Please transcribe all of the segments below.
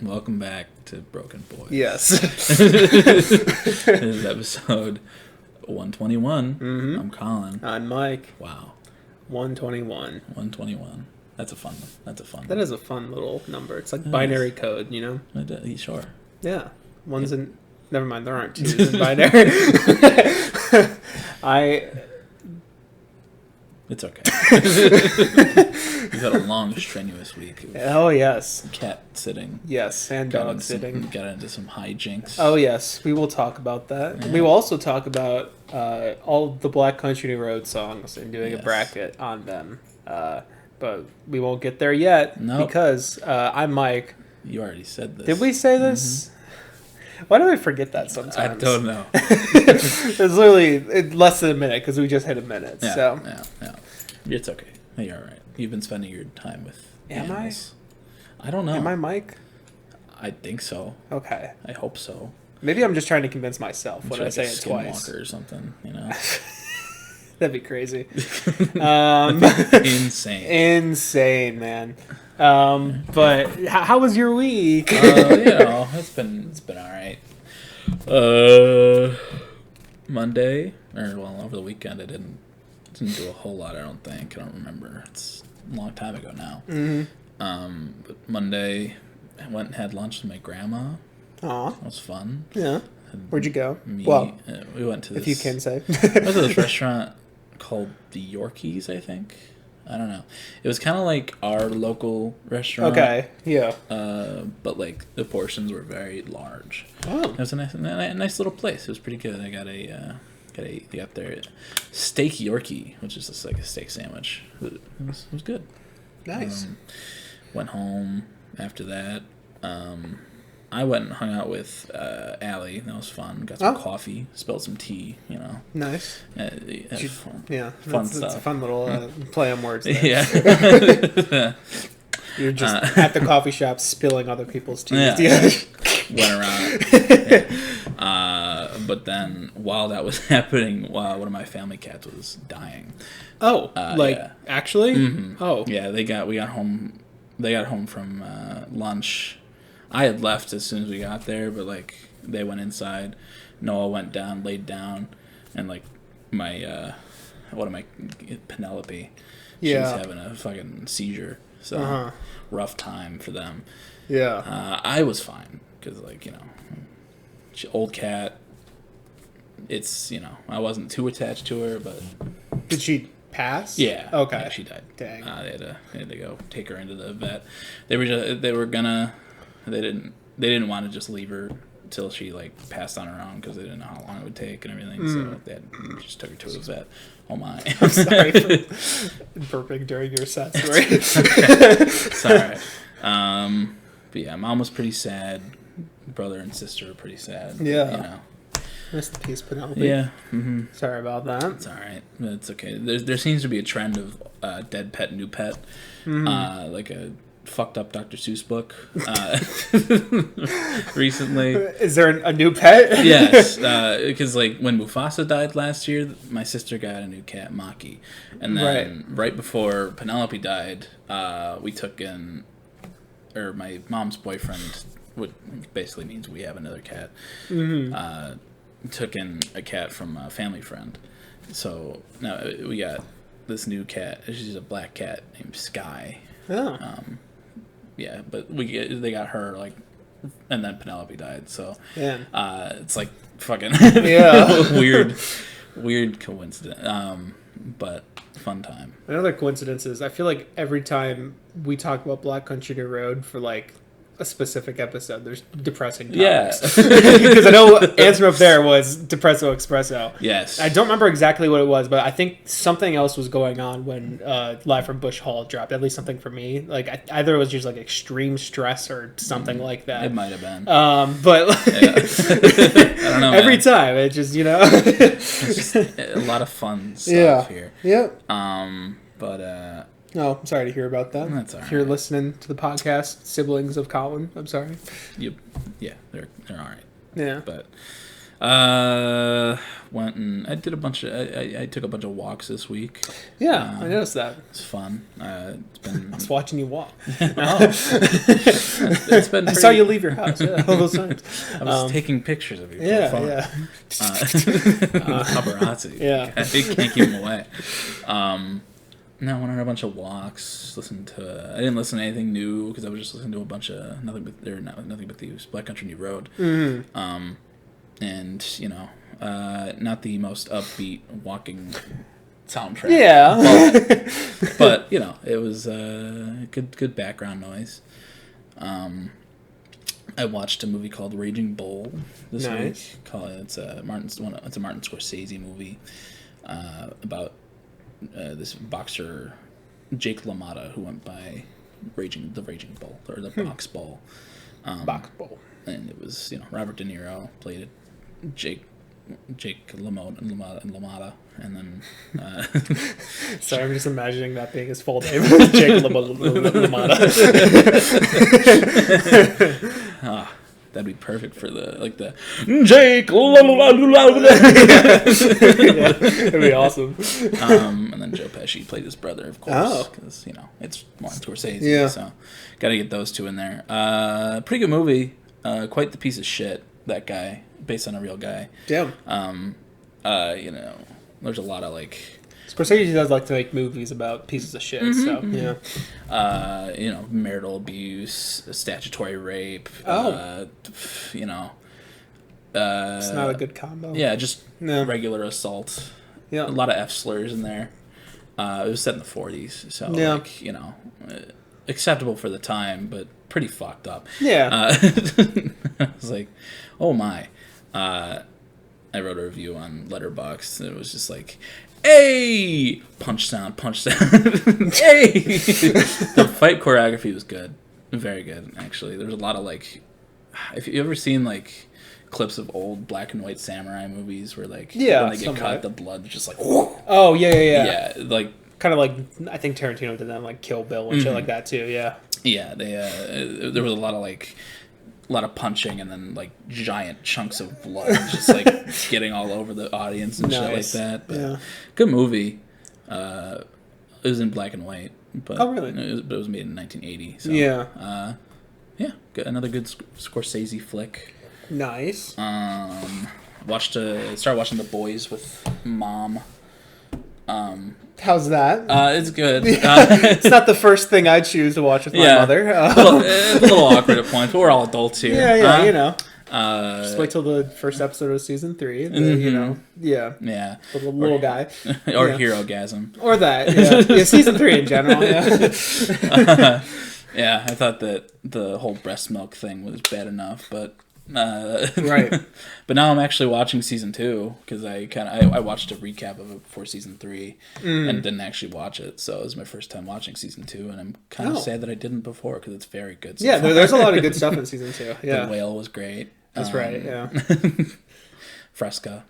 Welcome back to Broken Boys. Yes. This is episode 121. Mm-hmm. I'm Colin. I'm Mike. Wow. 121. 121. That's a fun one. That is a fun little number. It's like binary code, you know? Sure. Yeah. One's in... Never mind, there aren't twos in binary. It's okay. You've had a long, strenuous week. Oh, yes. Cat sitting. Yes, and dog sitting. Got into some hijinks. Oh, yes. We will talk about that. Yeah. We will also talk about all the Black Country Road songs and doing a bracket on them. But we won't get there yet because I'm Mike. You already said this. Did we say this? Mm-hmm. Why do I forget that sometimes? I don't know. It's literally less than a minute because we just hit a minute. Yeah, so yeah. It's okay. You're all right. You've been spending your time with animals. I don't know. Am I Mike? I think so. Okay. I hope so. Maybe I'm just trying to convince myself when I say it twice. Skinwalker or something, you know. That'd be crazy. Insane, man. But how was your week? It's been all right. Monday, over the weekend, I didn't do a whole lot. I don't think. I don't remember. It's a long time ago now. Mm-hmm. But Monday, I went and had lunch with my grandma. Aw, that was fun. Yeah. Where'd you go? We went to this. If you can say. I went to this restaurant called the Yorkies, I think. I don't know. It was kind of like our local restaurant. Okay, yeah. But like the portions were very large. Oh. It was a nice little place. It was pretty good. I got their steak Yorkie, which is just like a steak sandwich. It was good. Nice. Went home after that. I went and hung out with Allie. That was fun. Got some coffee. Spilled some tea. You know. Nice. Fun. Yeah. Fun stuff. It's a fun little play on words there. Yeah. You're just at the coffee shop spilling other people's tea. Yeah. Went around. But then while that was happening, one of my family cats was dying. Oh, actually? Mm-hmm. Oh. Yeah, they got home from lunch. I had left as soon as we got there, but like they went inside. Noah went down, laid down, and like my Penelope, she's having a fucking seizure. So rough time for them. Yeah. I was fine because old cat. It's I wasn't too attached to her, but did she pass? Yeah. Okay. Yeah, she died. Dang. They had to go take her into the vet. They didn't want to just leave her till she like passed on her own because they didn't know how long it would take and everything. So they just took her to a vet. Oh my! I'm sorry for burping during your sad story. It's all right. But yeah, mom was pretty sad. Brother and sister were pretty sad. Yeah. Rest in peace, Penelope. Yeah. Mm-hmm. Sorry about that. It's all right. It's okay. There seems to be a trend of dead pet, new pet. Mm-hmm. Like a fucked up Dr. Seuss book recently. Is there a new pet? Yes, because like when Mufasa died last year, my sister got a new cat, Maki, and then right before Penelope died, we took in, or my mom's boyfriend, what basically means we have another cat, took in a cat from a family friend. So now we got this new cat. She's a black cat named Sky. Oh. Yeah, but they got her like, and then Penelope died. So it's like fucking weird coincidence. But fun time. Another coincidence is I feel like every time we talk about Black Country Road for like a specific episode. There's depressing topics. Yeah. Because I know Answer Up There was Depresso Espresso. Yes. I don't remember exactly what it was, but I think something else was going on when Live from Bush Hall dropped. At least something for me. Like either it was just like extreme stress or something like that. It might have been. But I don't know. Every time it just it's just a lot of fun stuff here. Yeah. But. Oh, I'm sorry to hear about that. That's all right. If you're listening to the podcast, siblings of Colin, I'm sorry. Yeah, they're all right. Yeah. But went and I did a bunch of I took a bunch of walks this week. Yeah, I noticed that. It's fun. It's been. I was watching you walk. It's been. I saw you leave your house. Yeah, all those times. I was taking pictures of you. Yeah. Paparazzi. Yeah. I can't keep them away. No, I went on a bunch of walks. Listened to. I didn't listen to anything new because I was just listening to a bunch of Nothing But Thieves, Black Country New Road. Mm-hmm. And not the most upbeat walking soundtrack. Yeah. But it was good background noise. I watched a movie called Raging Bull this week. It's a Martin Scorsese movie about this boxer Jake LaMotta who went by the Raging Bull or the Box Bull. Box Bull. And it was Robert De Niro played it. Jake LaMotta, and then. Sorry, I'm just imagining that being his full name, Jake LaMotta. That'd be perfect for the Jake LaMotta. That'd be awesome. And then Joe Pesci played his brother, of course, because it's Martin Scorsese. Yeah. So got to get those two in there. Pretty good movie. Quite the piece of shit, that guy, based on a real guy. Damn. There's a lot of Scorsese does like to make movies about pieces of shit, so yeah. Marital abuse, statutory rape. It's not a good combo. Yeah, just regular assault. Yeah, a lot of F slurs in there. It was set in the 40s, so acceptable for the time, but pretty fucked up. Yeah. I was like, oh my. I wrote a review on Letterboxd, and it was just like, hey! Punch sound. Hey! The fight choreography was good. Very good, actually. There's a lot of, if you ever seen, clips of old black and white samurai movies where, when they get cut, the blood just whoa. Oh, yeah. Yeah, kind of I think Tarantino did that, Kill Bill and shit like that, too, yeah. Yeah, they, there was a lot of, a lot of punching and then giant chunks of blood just getting all over the audience and shit like that. But good movie. It was in black and white. But oh really? It was made in 1980. So, yeah. Another good Scorsese flick. Nice. Started watching The Boys with Mom. How's that? It's good. It's not the first thing I'd choose to watch with my mother. It's a little awkward at points, but we're all adults here. Yeah, just wait till the first episode of season 3. The little guy. Or Hero-gasm. Or that, yeah. Season 3 in general, yeah, I thought that the whole breast milk thing was bad enough, but... right. But now I'm actually watching season 2 because I watched a recap of it before season 3 and didn't actually watch it, so it was my first time watching season 2, and I'm kind of sad that I didn't before because it's very good. There's a lot of good stuff in season 2. Yeah, The Whale was great. That's right. Yeah. Fresca,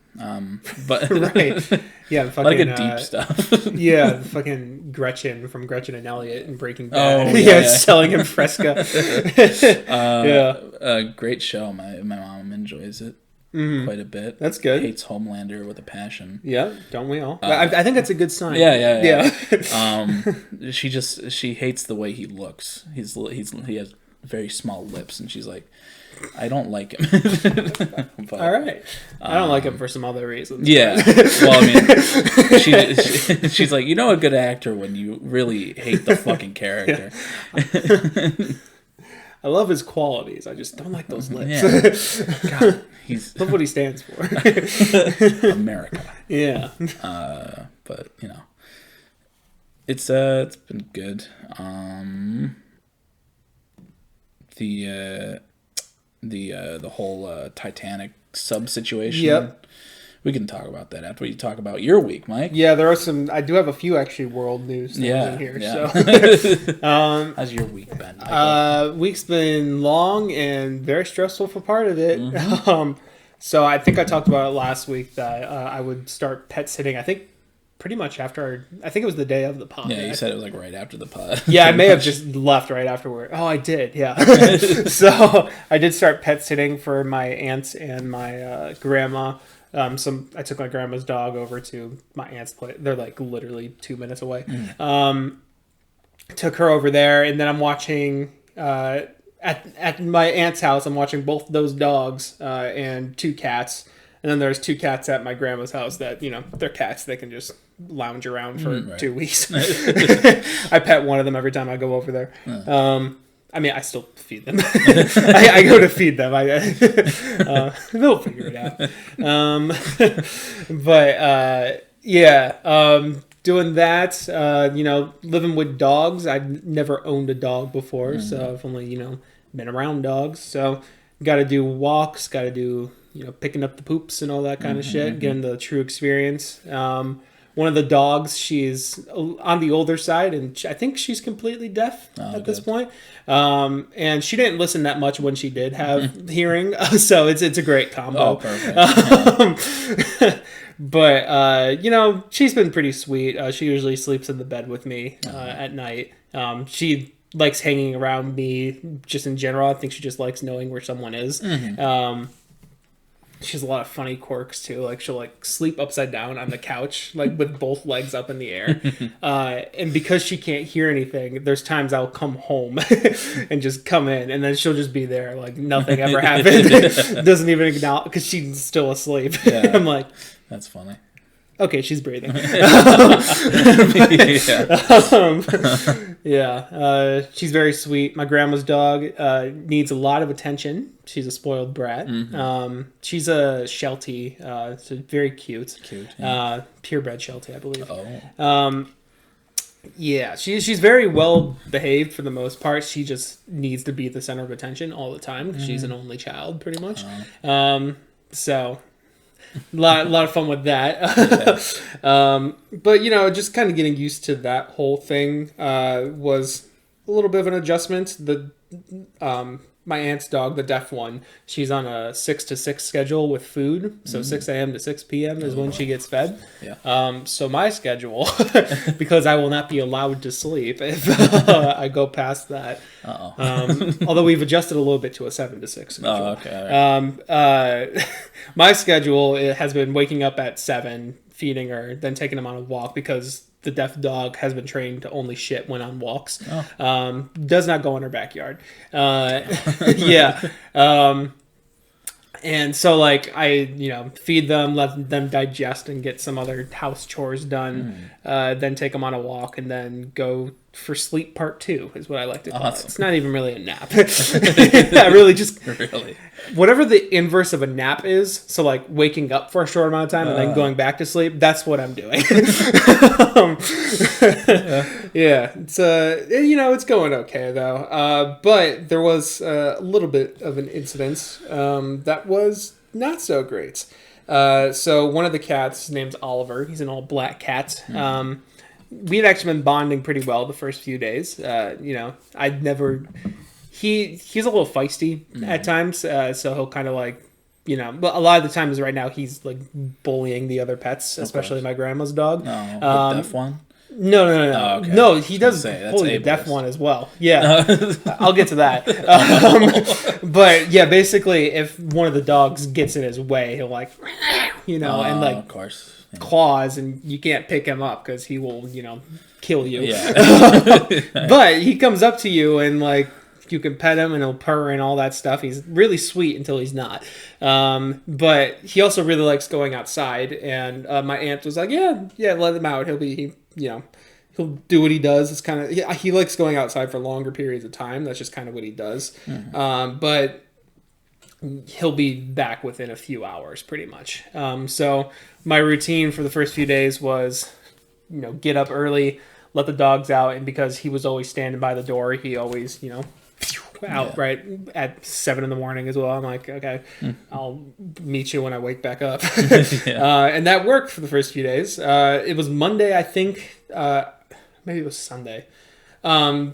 but right. Yeah, a lot of good deep stuff. Yeah, fucking Gretchen from Gretchen and Elliot in Breaking Bad. Selling him Fresca. Great show. My mom enjoys it quite a bit. That's good. Hates Homelander with a passion. Yeah, don't we all? I think that's a good sign. Yeah. She hates the way he looks. He has very small lips, and she's like, I don't like him. But, all right. I don't like him for some other reasons. Yeah. Well, I mean, she's like, a good actor when you really hate the fucking character. Yeah. I love his qualities. I just don't like those lips. Yeah. God, love what he stands for. America. Yeah. But it's been good. the whole Titanic sub situation. Yep. We can talk about that after we talk about your week, Mike. Yeah, there are some. I do have a few actually world news things in here. Yeah. So, how's your week been, Michael? Week's been long and very stressful for part of it. Mm-hmm. So I think I talked about it last week that I would start pet sitting. I think pretty much after. I think it was the day of the pod. Yeah, you said it was like right after the pod. Yeah, I may have just left right afterward. Oh, I did. Yeah. So I did start pet sitting for my aunts and my grandma. I took my grandma's dog over to my aunt's place. They're like literally 2 minutes away. Took her over there, and then I'm watching at my aunt's house. I'm watching both those dogs and 2 cats, and then there's 2 cats at my grandma's house that they're cats. They can just lounge around for 2 weeks. I pet one of them every time I go over there. I mean, I still feed them. I go to feed them. They'll figure it out. Doing that, living with dogs. I've never owned a dog before, so I've only, been around dogs. So got to do walks, got to do, picking up the poops and all that kind of shit, getting the true experience. One of the dogs, she's on the older side, and I think she's completely deaf at this point. And she didn't listen that much when she did have hearing, so it's a great combo. Oh, perfect. But she's been pretty sweet. She usually sleeps in the bed with me at night. She likes hanging around me just in general. I think she just likes knowing where someone is. She has a lot of funny quirks too. Like she'll sleep upside down on the couch, with both legs up in the air. And because she can't hear anything, there's times I'll come home and just come in, and then she'll just be there like nothing ever happened. Doesn't even acknowledge because she's still asleep. Yeah. I'm like, that's funny. Okay, she's breathing. She's very sweet. My grandma's dog needs a lot of attention. She's a spoiled brat. She's a Sheltie, so very cute. Yeah. Purebred Sheltie, I believe. She's very well behaved for the most part. She just needs to be the center of attention all the time because she's an only child, pretty much. So. A lot of fun with that. But just kind of getting used to that whole thing was a little bit of an adjustment. My aunt's dog, the deaf one, she's on a 6 to 6 schedule with food. So 6 a.m. to 6 p.m. is when she gets fed. Yeah. So my schedule, because I will not be allowed to sleep if I go past that. Although we've adjusted a little bit to a 7 to 6 schedule. Oh, okay. Right. My schedule has been waking up at 7, feeding her, then taking him on a walk because the deaf dog has been trained to only shit when on walks. Does not go in her backyard. And so I feed them, let them digest and get some other house chores done, then take them on a walk, and then go for sleep part 2 is what I like to call it. It's not even really a nap. I really just whatever the inverse of a nap is. So waking up for a short amount of time and then going back to sleep. That's what I'm doing. It's it's going okay though. But there was a little bit of an incident that was not so great. So one of the cats, named Oliver, he's an all black cat. We had actually been bonding pretty well the first few days. I'd never. He's a little feisty at times, so he'll kind of but a lot of the times right now he's bullying the other pets, especially my grandma's dog. The deaf one. No. Oh, okay. No, he does bully the deaf one as well. Yeah, I'll get to that. But yeah, basically, if one of the dogs gets in his way, he'll of course. Claws, and you can't pick him up because he will, kill you. Yeah. But he comes up to you and you can pet him and he'll purr and all that stuff. He's really sweet until he's not. But he also really likes going outside. And my aunt was like, yeah, let him out. He'll do what he does. It's kind of he likes going outside for longer periods of time. That's just kind of what he does. But he'll be back within a few hours, pretty much. So my routine for the first few days was, get up early, let the dogs out, and because he was always standing by the door, he always, out right at 7 a.m. as well. I'm like, okay, I'll meet you when I wake back up. And that worked for the first few days. It was Monday, I think. Maybe it was Sunday.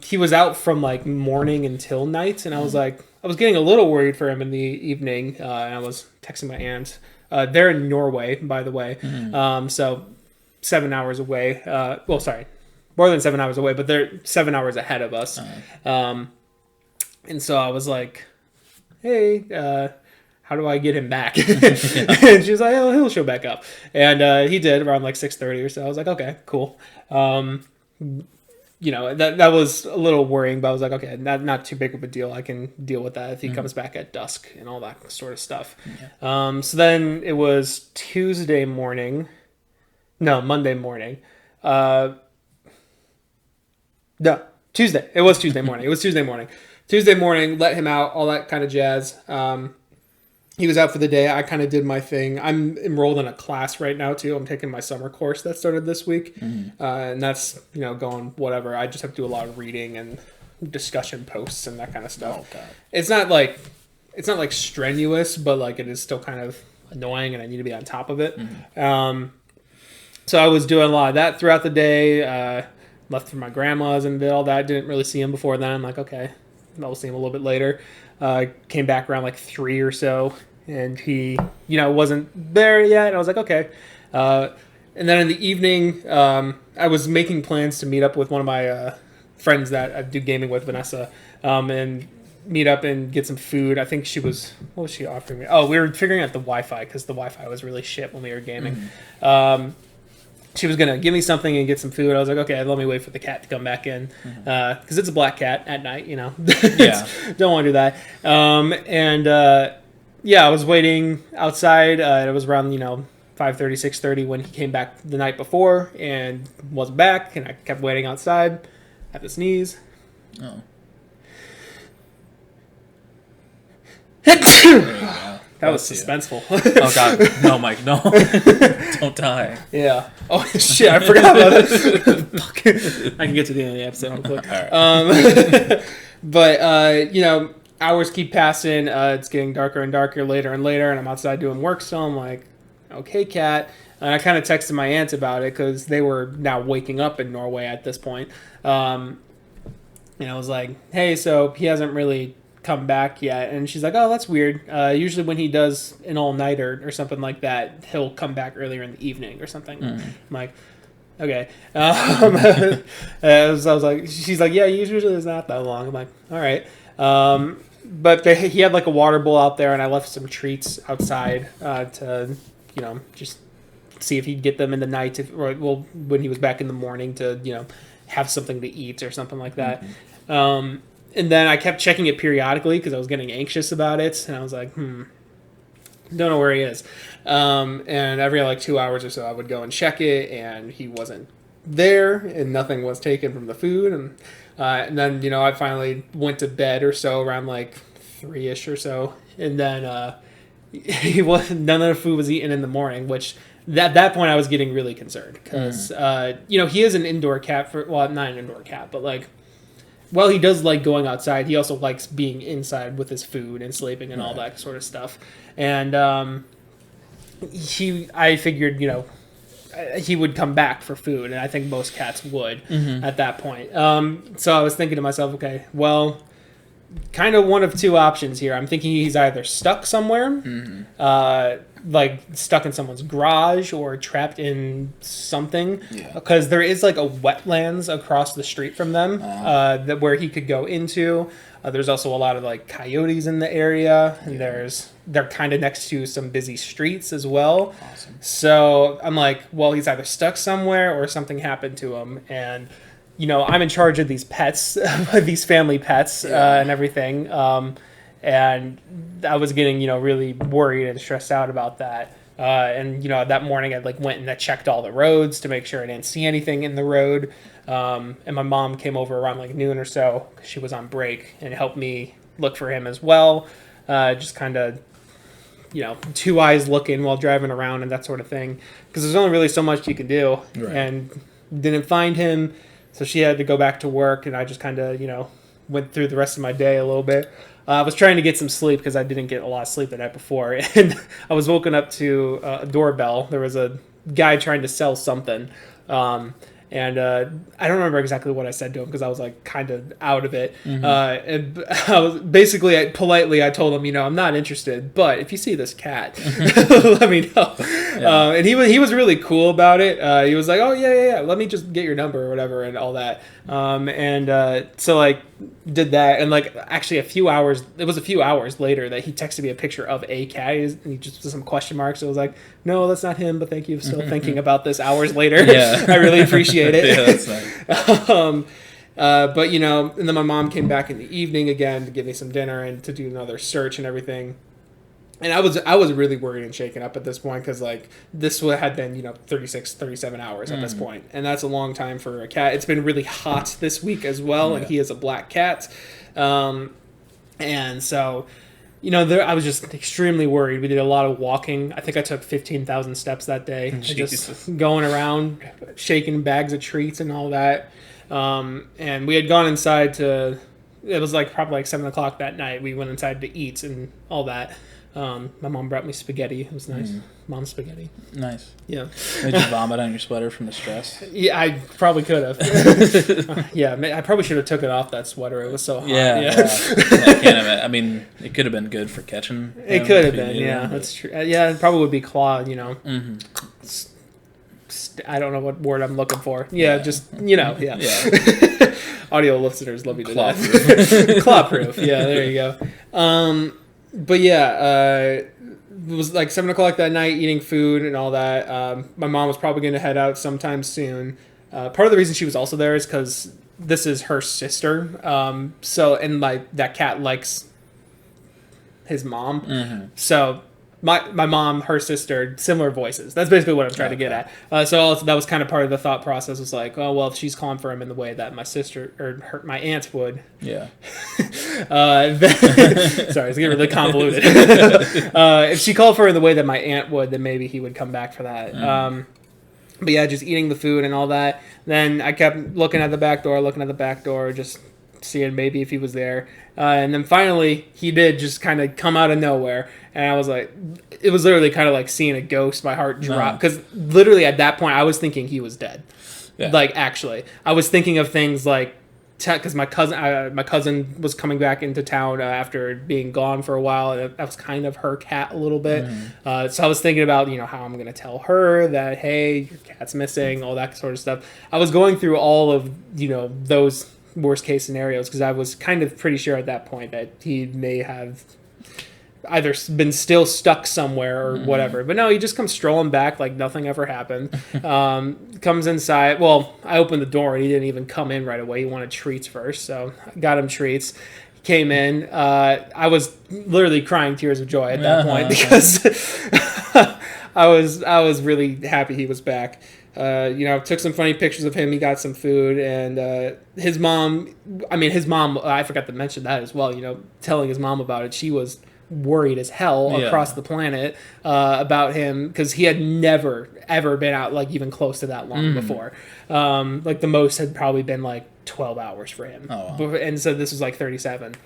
He was out from like morning until night, and I was like, I was getting a little worried for him in the evening, and I was texting my aunt. They're in Norway, by the way, so 7 hours away. Well, sorry, more than 7 hours away, but they're 7 hours ahead of us. And so I was like, hey, how do I get him back? And she was like, oh, he'll show back up. And he did around like 6:30 or so. I was like, okay, cool. That was a little worrying, but I was like, okay, not too big of a deal. I can deal with that if he comes back at dusk and all that sort of stuff. So then it was Monday morning. No, Tuesday. It was Tuesday morning. Tuesday morning, let him out, all that kind of jazz. He was out for the day. I kind of did my thing. I'm enrolled in a class right now, too. I'm taking my summer course that started this week. And that's, going whatever. I just have to do a lot of reading and discussion posts and that kind of stuff. Oh, God. It's not like strenuous, but like it is still kind of annoying and I need to be on top of it. So I was doing a lot of that throughout the day. Left for my grandma's and did all that. Didn't really see him before then. I'm like, okay, I'll see him a little bit later. Came back around like 3 or so, and he, wasn't there yet. And I was like, okay. And then in the evening, I was making plans to meet up with one of my friends that I do gaming with, Vanessa, and meet up and get some food. I think what was she offering me? Oh, we were figuring out the Wi-Fi because the Wi-Fi was really shit when we were gaming. She was going to give me something and get some food. I was like, okay, let me wait for the cat to come back in. Because it's a black cat at night, Yeah. Don't want to do that. I was waiting outside. It was around, 5:30, 6:30 when he came back the night before and wasn't back. And I kept waiting outside. I had to sneeze. Oh. That was suspenseful. Oh, God. No, Mike, no. Don't die. Yeah. Oh, shit, I forgot about it. I can get to the end of the episode real quick. All right. But, hours keep passing. It's getting darker and darker, later and later, and I'm outside doing work still. I'm like, okay, cat. And I kind of texted my aunt about it because they were now waking up in Norway at this point. And I was like, hey, so he hasn't really come back yet. And she's like, oh, that's weird. Usually when he does an all-nighter or something like that, he'll come back earlier in the evening or something. I'm like, okay. I was like, she's like, yeah, usually it's not that long. I'm like, all right. But he had like a water bowl out there, and I left some treats outside to, just see if he'd get them in the night, when he was back in the morning to, have something to eat or something like that. And then I kept checking it periodically because I was getting anxious about it. And I was like, don't know where he is. And every like 2 hours or so, I would go and check it, and he wasn't there, and nothing was taken from the food. And then, I finally went to bed or so around like 3-ish or so. And then none of the food was eaten in the morning, which at that point I was getting really concerned because, he is an indoor cat not an indoor cat, but like, well, he does like going outside. He also likes being inside with his food and sleeping and all that sort of stuff. And I figured, he would come back for food, and I think most cats would at that point. So I was thinking to myself, okay, well, kind of one of two options here. I'm thinking he's either stuck somewhere, like stuck in someone's garage or trapped in something, because there is like a wetlands across the street from them where he could go into. There's also a lot of like coyotes in the area, and they're kind of next to some busy streets as well. Awesome. So I'm like, well, he's either stuck somewhere or something happened to him, and I'm in charge of these pets, these family pets, and everything. And I was getting, really worried and stressed out about that. And that morning I went and I checked all the roads to make sure I didn't see anything in the road. And my mom came over around noon or so, 'cause she was on break, and helped me look for him as well. Just kind of, 2 eyes looking while driving around and that sort of thing. Because there's only really so much you can do. Right. And didn't find him. So she had to go back to work, and I just kind of, went through the rest of my day a little bit. I was trying to get some sleep because I didn't get a lot of sleep the night before, and I was woken up to a doorbell. There was a guy trying to sell something, and I don't remember exactly what I said to him because I was like kind of out of it. And I was basically politely I told him, I'm not interested, but if you see this cat, let me know. Yeah. And he was really cool about it. He was like, oh yeah, let me just get your number or whatever and all that. So like did that, and like actually it was a few hours later that he texted me a picture of a cat, and he just put some question marks. So I was like, no, that's not him, but thank you for still thinking about this hours later. Yeah. I really appreciate it. Yeah, that's nice. But and then my mom came back in the evening again to give me some dinner and to do another search and everything. And I was really worried and shaken up at this point because like this had been 36, 37 hours at this point, and that's a long time for a cat. It's been really hot this week as well, and he is a black cat, and so I was just extremely worried. We did a lot of walking. I think I took 15,000 steps that day, just going around shaking bags of treats and all that. And we had gone inside to. It was like probably like 7:00 that night. We went inside to eat and all that. My mom brought me spaghetti. It was nice. Mom's spaghetti. Nice. Yeah. Did you vomit on your sweater from the stress? Yeah, I probably could have. Yeah, I probably should have took it off that sweater. It was so hot. Yeah. I can't imagine. I mean, it could have been good for catching. It could have been. Yeah, that's true. Yeah, it probably would be clawed. I don't know what word I'm looking for. Yeah, just yeah. Audio listeners love you to death. Claw-proof. Yeah, there you go. But yeah, it was like 7:00 that night, eating food and all that. My mom was probably going to head out sometime soon. Part of the reason she was also there is because this is her sister. And that cat likes his mom. So my mom, her sister, similar voices. That's basically what I'm trying to get at. So that was kind of part of the thought process. Was like, oh well, if she's calling for him in the way that my sister or my aunt would. Yeah. Sorry, it's getting really convoluted. If she called for her in the way that my aunt would, then maybe he would come back for that. But yeah, just eating the food and all that. Then I kept looking at the back door, just seeing maybe if he was there. And then finally, he did just kind of come out of nowhere. And I was like, it was literally kind of like seeing a ghost. My heart dropped. Because literally at that point, I was thinking he was dead. Yeah. Like, actually. I was thinking of things like, because my cousin was coming back into town after being gone for a while. And that was kind of her cat a little bit. So I was thinking about, how I'm going to tell her that, hey, your cat's missing, all that sort of stuff. I was going through all of, those worst case scenarios because I was kind of pretty sure at that point that he may have either been still stuck somewhere or whatever. But no, he just comes strolling back like nothing ever happened. Comes inside. Well, I opened the door and he didn't even come in right away. He wanted treats first, so I got him treats. He came in. I was literally crying tears of joy at that point because I was really happy he was back. Took some funny pictures of him. He got some food, and his mom, I forgot to mention that as well, telling his mom about it. She was worried as hell across the planet about him because he had never, ever been out like even close to that long before. Like the most had probably been like 12 hours for him. Oh, wow. And so this was like 37.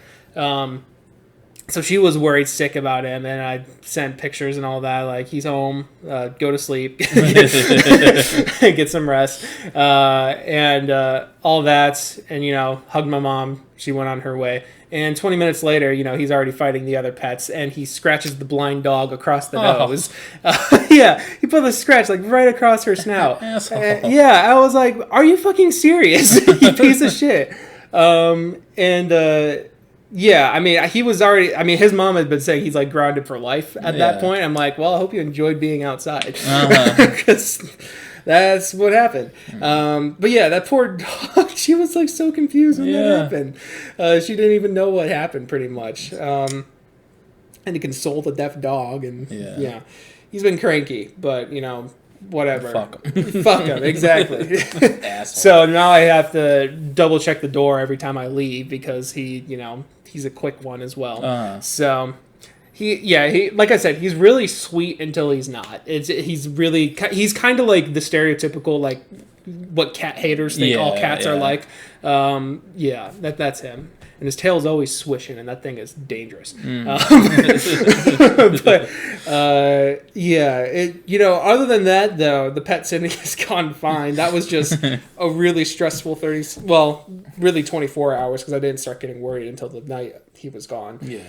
So she was worried sick about him, and I sent pictures and all that, like, he's home, go to sleep, get some rest, and all that, and, hugged my mom. She went on her way. And 20 minutes later, he's already fighting the other pets, and he scratches the blind dog across the nose. Yeah, he put the scratch, like, right across her snout. Yeah, I was like, are you fucking serious, you piece of shit? Yeah, he was already... his mom had been saying he's, like, grounded for life at that point. I'm like, well, I hope you enjoyed being outside. Because that's what happened. But, yeah, that poor dog, she was, like, so confused when that happened. She didn't even know what happened, pretty much. And to console the deaf dog. And, he's been cranky, but, whatever. Fuck him. Fuck him, exactly. So now I have to double check the door every time I leave because he's a quick one as well. So he like I said, he's really sweet until he's not. He's kind of like the stereotypical what cat haters think all cats are like. That's him. and his tail's always swishing, and that thing is dangerous. Other than that, though, the pet sitting has gone fine. That was just a really stressful 24 hours, because I didn't start getting worried until the night he was gone. Yeah.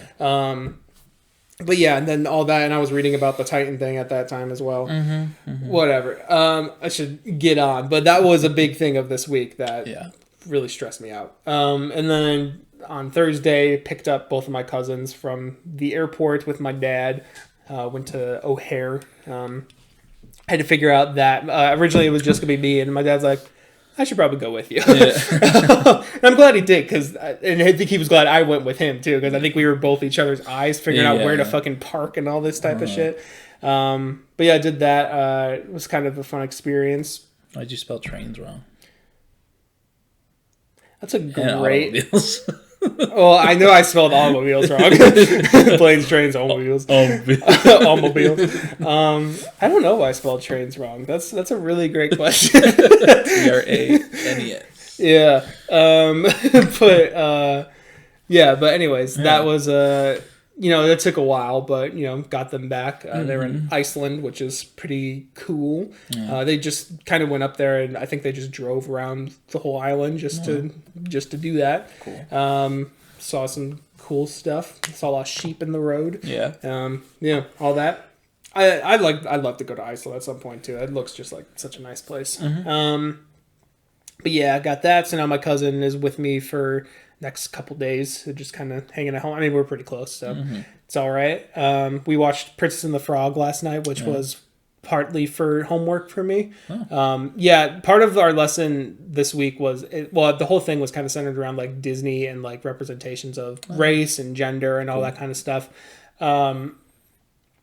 But yeah, and then all that, and I was reading about the Titan thing at that time as well. Whatever. I should get on, but that was a big thing of this week that really stressed me out. And then on Thursday, picked up both of my cousins from the airport with my dad. Went to O'Hare. Had to figure out that originally it was just gonna be me, and my dad's like, I should probably go with you. Yeah. And I'm glad he did, and I think he was glad I went with him too, because I think we were both each other's eyes figuring out where to fucking park and all this type of shit. But yeah, I did that. It was kind of a fun experience. Why'd you spell trains wrong? That's a great... Well, I know I spelled automobiles wrong. Planes, trains, automobiles. Automobiles. I don't know why I spelled trains wrong. That's a really great question. T-R-A-N-E-S. Yeah. But anyways, that was it took a while, but got them back. They were in Iceland, which is pretty cool. Yeah. They just kind of went up there, and I think they just drove around the whole island just to do that. Cool. Saw some cool stuff. Saw a lot of sheep in the road. Yeah. All that. I'd love to go to Iceland at some point too. It looks just like such a nice place. But yeah, I got that. So now my cousin is with me for next couple days, just kind of hanging at home. I mean, we're pretty close, so it's all right. We watched Princess and the Frog last night, which was partly for homework for me. Part of our lesson this week was the whole thing was kind of centered around like Disney and like representations of race and gender and all that kind of stuff. And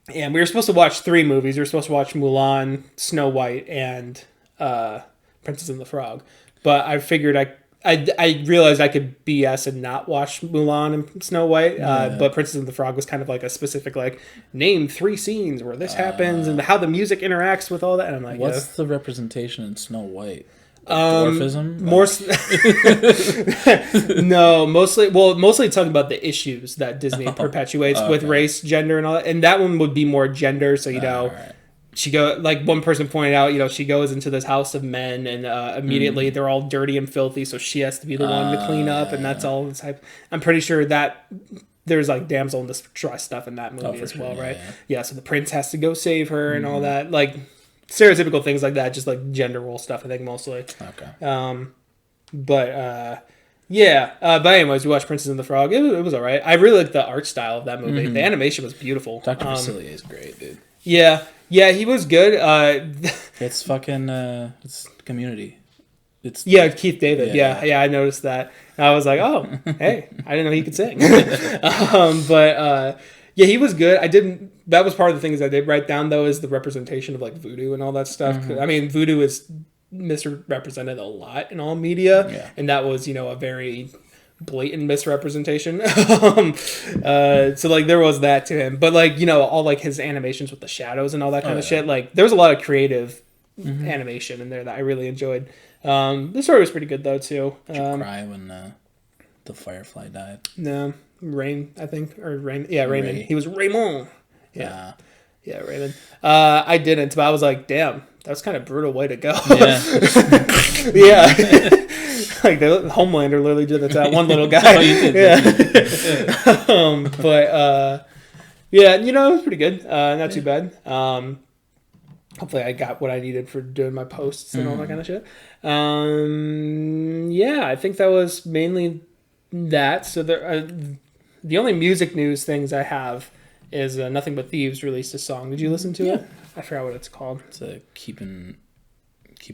we were supposed to watch 3 movies. We were supposed to watch Mulan, Snow White, and Princess and the Frog. But I figured I realized I could BS and not watch Mulan and Snow White, but Princess and the Frog was kind of like a specific, like, name 3 scenes where this happens and how the music interacts with all that. And I'm like, what's the representation in Snow White? Dwarfism? No, mostly talking about the issues that Disney perpetuates with race, gender, and all that. And that one would be more gender, so, right. She like one person pointed out, she goes into this house of men and immediately they're all dirty and filthy, so she has to be the one to clean up, and that's all the type. I'm pretty sure that there's like damsel in distress stuff in that movie as well, right? Yeah, so the prince has to go save her and all that, like stereotypical things like that, just like gender role stuff, I think mostly. Okay. But anyways, we watched Princess and the Frog. It was all right. I really liked the art style of that movie. The animation was beautiful. Dr. Facilier is great, dude. Yeah, he was good. It's fucking it's Community. It's Keith David. Yeah, I noticed that. And I was like, oh, hey, I didn't know he could sing. He was good. That was part of the things I did write down, though, is the representation of like voodoo and all that stuff. I mean, voodoo is misrepresented a lot in all media, and that was a very blatant misrepresentation. So like there was that to him, but like all like his animations with the shadows and all that kind of shit, like there was a lot of creative animation in there that I really enjoyed. The story was pretty good though too. Did you cry when the firefly died? No, Rain, I think, or Rain. Yeah, Raymond. He was Raymond. Yeah, Raymond. I didn't, but I was like, damn, that was kind of brutal way to go. Yeah. Like the Homelander literally did it to that one little guy. It was pretty good. Not too bad. Hopefully I got what I needed for doing my posts and all that kind of shit. I think that was mainly that. So the only music news things I have is Nothing But Thieves released a song. Did you listen to it? I forgot what it's called. It's Keeping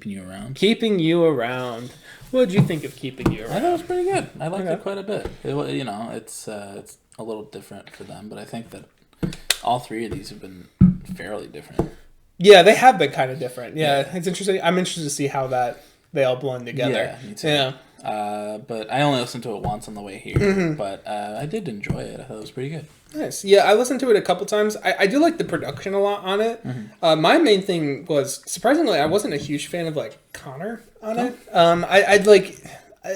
You Around. Keeping You Around. What did you think of Keeping You Around? I thought it was pretty good. I liked it quite a bit. It's a little different for them, but I think that all 3 of these have been fairly different. Yeah, they have been kind of different. Yeah, it's interesting. I'm interested to see how they all blend together. Yeah, me too. Yeah. But I only listened to it once on the way here, but I did enjoy it. I thought it was pretty good. Nice. Yeah, I listened to it a couple times. I do like the production a lot on it. My main thing was, surprisingly, I wasn't a huge fan of like Connor on it.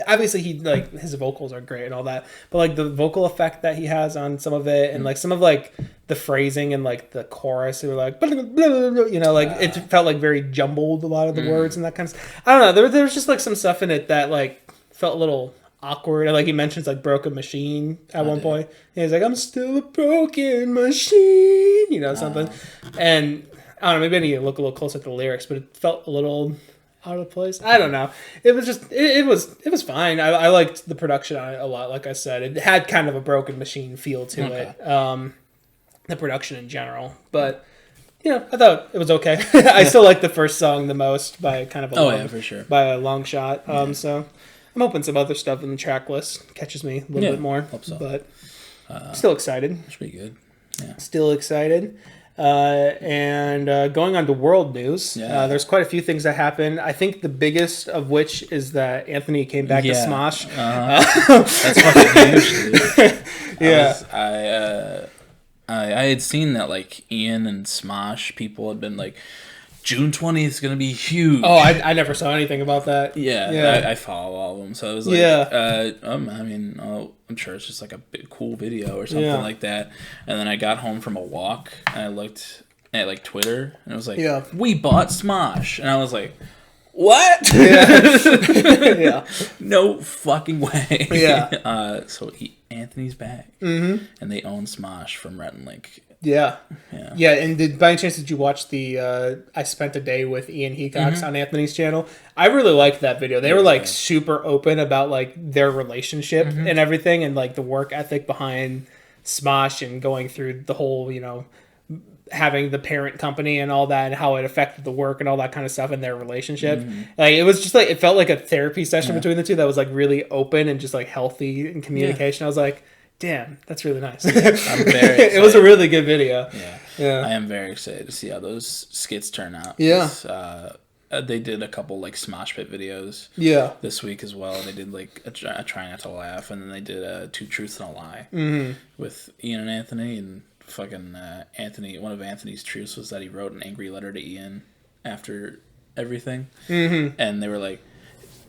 obviously he like his vocals are great and all that, but like the vocal effect that he has on some of it, and like some of like the phrasing and like the chorus, they were like, you know, like it felt like very jumbled, a lot of the words and that kind of stuff. I don't know. There was just like some stuff in it that like felt a little awkward. And like he mentions like broken machine at one point. And he's like, I'm still a broken machine, you know, something. And I don't know, maybe I need to look a little closer at the lyrics, but it felt a little out of place. I don't know. It was just it was fine. I liked the production on it a lot. Like I said, it had kind of a broken machine feel to it. The production in general, but you know, I thought it was okay. I still like the first song the most by kind of for sure, by a long shot. So I'm hoping some other stuff in the track list catches me a little bit more. Hope so. But still excited. It's pretty good. Yeah. Still excited. And going on to world news, there's quite a few things that happened. I think the biggest of which is that Anthony came back to Smosh. That's fucking huge, dude. Yeah. I had seen that like Ian and Smosh people had been like, June 20th is going to be huge. Oh, I never saw anything about that. Yeah. I follow all of them. So I was like, I mean, I'm sure it's just like a big, cool video or something like that. And then I got home from a walk and I looked at like Twitter and it was like, we bought Smosh. And I was like, what? Yeah. No fucking way. Yeah. So Anthony's back. Mm-hmm. And they own Smosh from Rhett and Link. Yeah. And by any chance, did you watch the I Spent a Day with Ian Hecox on Anthony's channel? I really liked that video. They were like super open about like their relationship and everything, and like the work ethic behind Smosh and going through the whole, you know, having the parent company and all that, and how it affected the work and all that kind of stuff in their relationship. Like it was just like, it felt like a therapy session between the two that was like really open and just like healthy in communication. I was like, damn, that's really nice. I'm very excited. It was a really good video. Yeah. I am very excited to see how those skits turn out. Yeah. They did a couple like Smosh Pit videos this week as well. They did like a Try Not to Laugh, and then they did a Two Truths and a Lie with Ian and Anthony. And fucking Anthony, one of Anthony's truths was that he wrote an angry letter to Ian after everything. And they were like,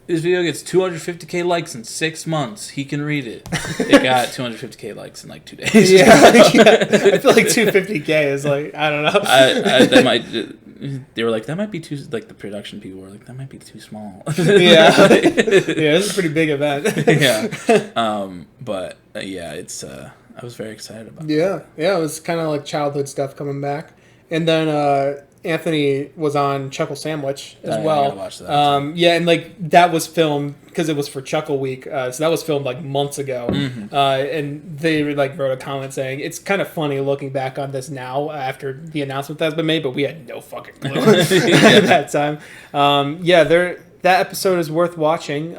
this video gets 250k likes in 6 months. He can read it. It got 250k likes in like 2 days. I feel like 250k is like, I don't know. That might. They were like, that might be too. Like the production people were like, that might be too small. This is a pretty big event. But it's. I was very excited about. It was kind of like childhood stuff coming back, and then Anthony was on Chuckle Sandwich as well. I gotta watch that. And like that was filmed because it was for Chuckle Week, so that was filmed like months ago. And they like wrote a comment saying it's kind of funny looking back on this now after the announcement that's been made, but we had no fucking clue at that time. That episode is worth watching.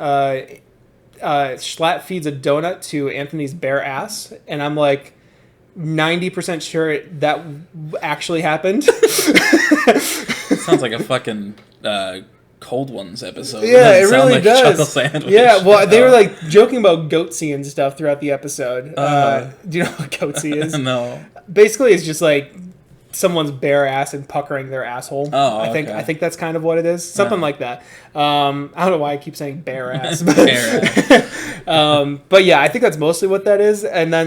Schlatt feeds a donut to Anthony's bare ass, and I'm like 90% sure that actually happened. Sounds like a fucking Cold Ones episode. Yeah, it really like does. Yeah, well, they were like joking about goatsy and stuff throughout the episode. Do you know what goatsy is? No. Basically, it's just like someone's bare ass and puckering their asshole. I think that's kind of what it is. Something like that. I don't know why I keep saying bare ass. But, but yeah, I think that's mostly what that is. And then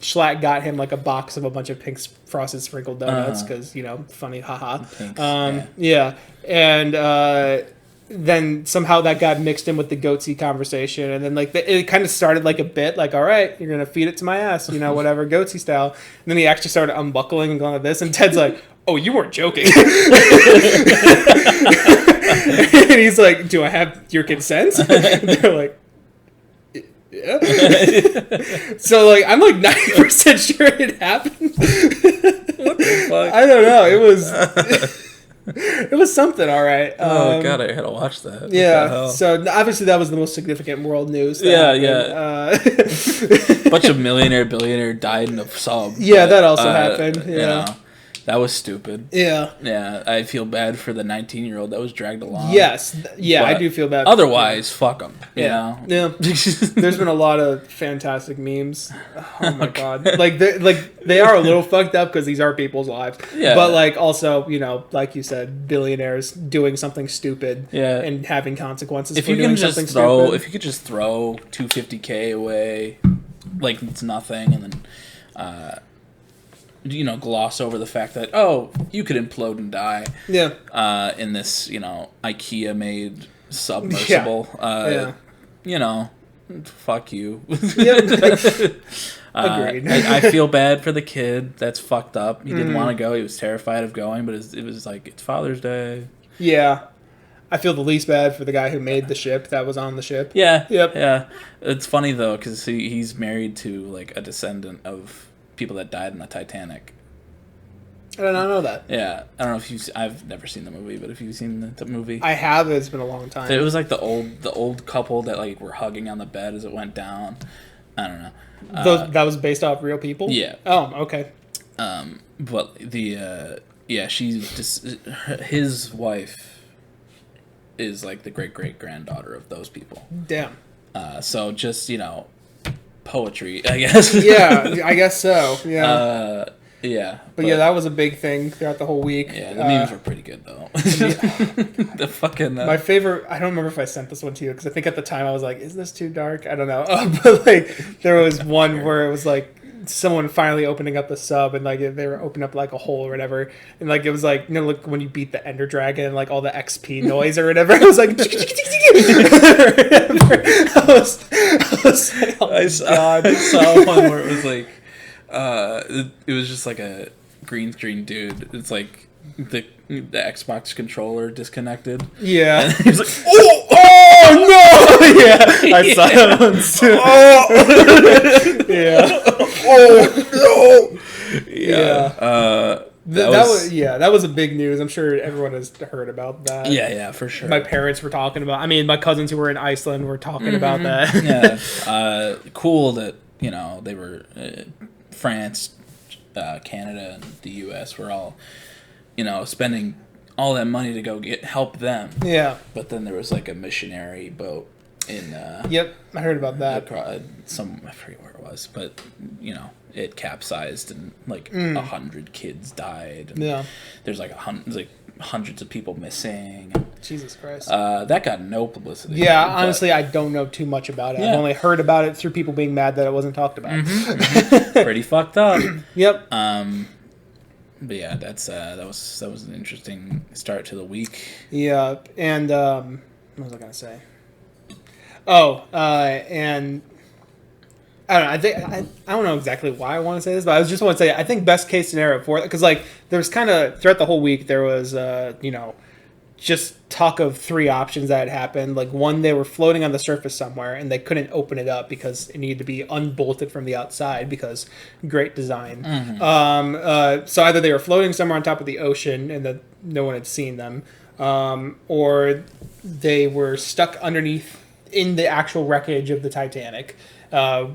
Schlatt got him like a box of a bunch of pink frosted sprinkled donuts because, you know, funny, haha. And then somehow that got mixed in with the goatsy conversation, and then like it kind of started like a bit like, all right, you're gonna feed it to my ass, you know, whatever, goatsy style. And then he actually started unbuckling and going like this, and Ted's like, oh, you weren't joking. And he's like, do I have your consent? And they're like, yeah. So like I'm like 90% sure it happened. What the fuck? I don't know. It was it was something, all right. Oh god, I gotta watch that. Yeah. So obviously that was the most significant world news. A bunch of millionaire, billionaire died in a sub. Yeah, that also happened. Yeah. That was stupid. Yeah. Yeah, I feel bad for the 19-year-old that was dragged along. Yes. Yeah, I do feel bad. Otherwise, fuck them. Yeah. Yeah. There's been a lot of fantastic memes. Oh my god. They are a little fucked up because these are people's lives. Yeah. But also, like you said, billionaires doing something stupid. Yeah. And having consequences for doing something stupid. If you could just throw $250K away, like it's nothing, and then gloss over the fact that you could implode and die. Yeah. In this IKEA made submersible. Fuck you. Agreed. I feel bad for the kid. That's fucked up. He didn't want to go. He was terrified of going, but it was like it's Father's Day. Yeah. I feel the least bad for the guy who made the ship that was on the ship. Yeah. Yep. Yeah. It's funny though because he's married to like a descendant of people that died in the Titanic. I did not know that. Yeah, I don't know if I've never seen the movie, but if you've seen the movie, I have. It's been a long time. It was like the old couple that like were hugging on the bed as it went down. I don't know. That was based off real people. Yeah. Oh, okay. But she's just his wife is like the great granddaughter of those people. Damn. So just poetry, I guess. Yeah, I guess so. Yeah. Yeah. But that was a big thing throughout the whole week. Yeah, the memes were pretty good though. The fucking my favorite. I don't remember if I sent this one to you because I think at the time I was like, "Is this too dark?" I don't know. But there was one where it was like someone finally opening up the sub and like they were opening up like a hole or whatever, and like it was like like when you beat the Ender Dragon and like all the XP noise or whatever. It was like. I saw one where it was like it was just like a green screen dude. It's like the Xbox controller disconnected. Yeah. And he was like, oh no! Yeah, I saw that one too. Yeah. Oh no! Yeah. That was a big news. I'm sure everyone has heard about that. Yeah, for sure. My parents were talking about. I mean, my cousins who were in Iceland were talking about that. Yeah. Cool that they were France, Canada, and the U.S. were all spending all that money to go help them. Yeah. But then there was like a missionary boat in. Yep, I heard about that. I forget where it was, but it capsized and like 100 kids died. And there's like hundreds of people missing. Jesus Christ. That got no publicity. Yeah, honestly, I don't know too much about it. Yeah. I've only heard about it through people being mad that it wasn't talked about. Pretty fucked up. Yep. But yeah, that was an interesting start to the week. Yeah, and what was I gonna say? Oh, and I don't know. I don't know exactly why I want to say this, but I just want to say I think best case scenario for it because there was kind of throughout the whole week there was just talk of three options that had happened. Like one, they were floating on the surface somewhere and they couldn't open it up because it needed to be unbolted from the outside because great design. Mm-hmm. So either they were floating somewhere on top of the ocean and that no one had seen them, or they were stuck underneath in the actual wreckage of the Titanic,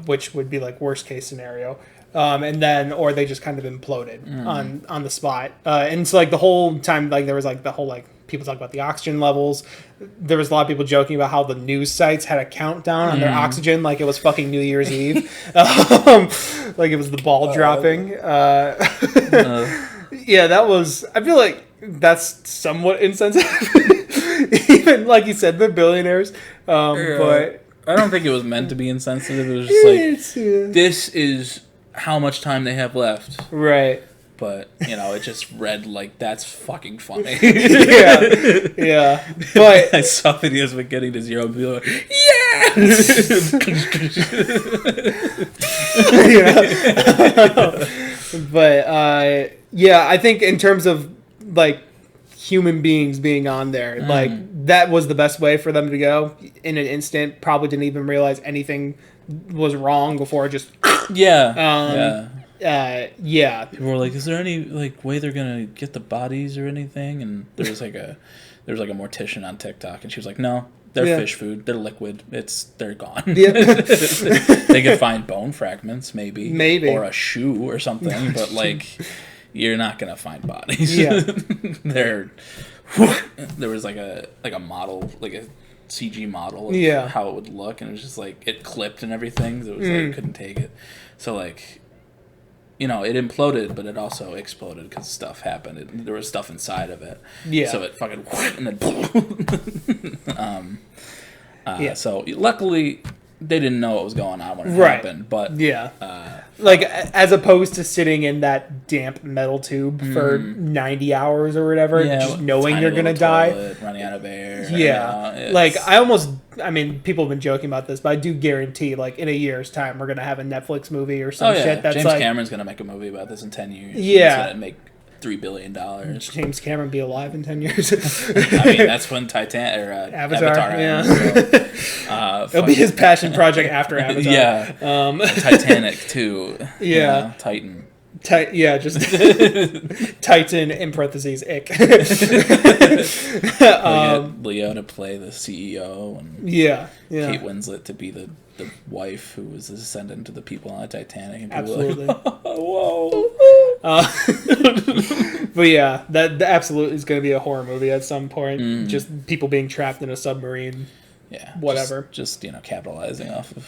which would be like worst case scenario. And then, or they just kind of imploded on the spot. And so like the whole time, like there was like the whole like people talk about the oxygen levels. There was a lot of people joking about how the news sites had a countdown on their oxygen, like it was fucking New Year's Eve, like it was the ball dropping. Yeah, that was. I feel like that's somewhat insensitive. Even like you said, the billionaires. But I don't think it was meant to be insensitive. It was just like this is how much time they have left, right? But it just read like that's fucking funny. yeah. But I saw videos of it getting to zero and people like, But I think in terms of like human beings being on there, like that was the best way for them to go in an instant. Probably didn't even realize anything was wrong before just people were like, is there any like way they're gonna get the bodies or anything? And there was like a mortician on TikTok and she was like, no, they're fish food, they're liquid, they're gone. They could find bone fragments maybe or a shoe or something, but like you're not gonna find bodies. Yeah. There was like a model, like a CG model of how it would look, and it was just like it clipped and everything. So it was like couldn't take it. So like, it imploded, but it also exploded because stuff happened. There was stuff inside of it. Yeah. So it fucking and then So luckily they didn't know what was going on when it happened. But like as opposed to sitting in that damp metal tube for 90 hours or whatever, just knowing you're gonna die, running out of air. Like people have been joking about this, but I do guarantee, like in a year's time, we're gonna have a Netflix movie or some shit. That's James like, Cameron's gonna make a movie about this in 10 years. Yeah, he's gonna make $3 billion. James Cameron be alive in 10 years. I mean, that's when Avatar happens. So, it'll be his passion project after Avatar. Yeah. Titanic too. Yeah. Titan. Just Titan in parentheses ick. Leo to play the CEO and Kate Winslet to be the wife who was ascendant to the people on the Titanic. And Absolutely. Like, whoa. But yeah, that absolutely is going to be a horror movie at some point. Mm-hmm. Just people being trapped in a submarine. Yeah. Whatever. Just capitalizing off of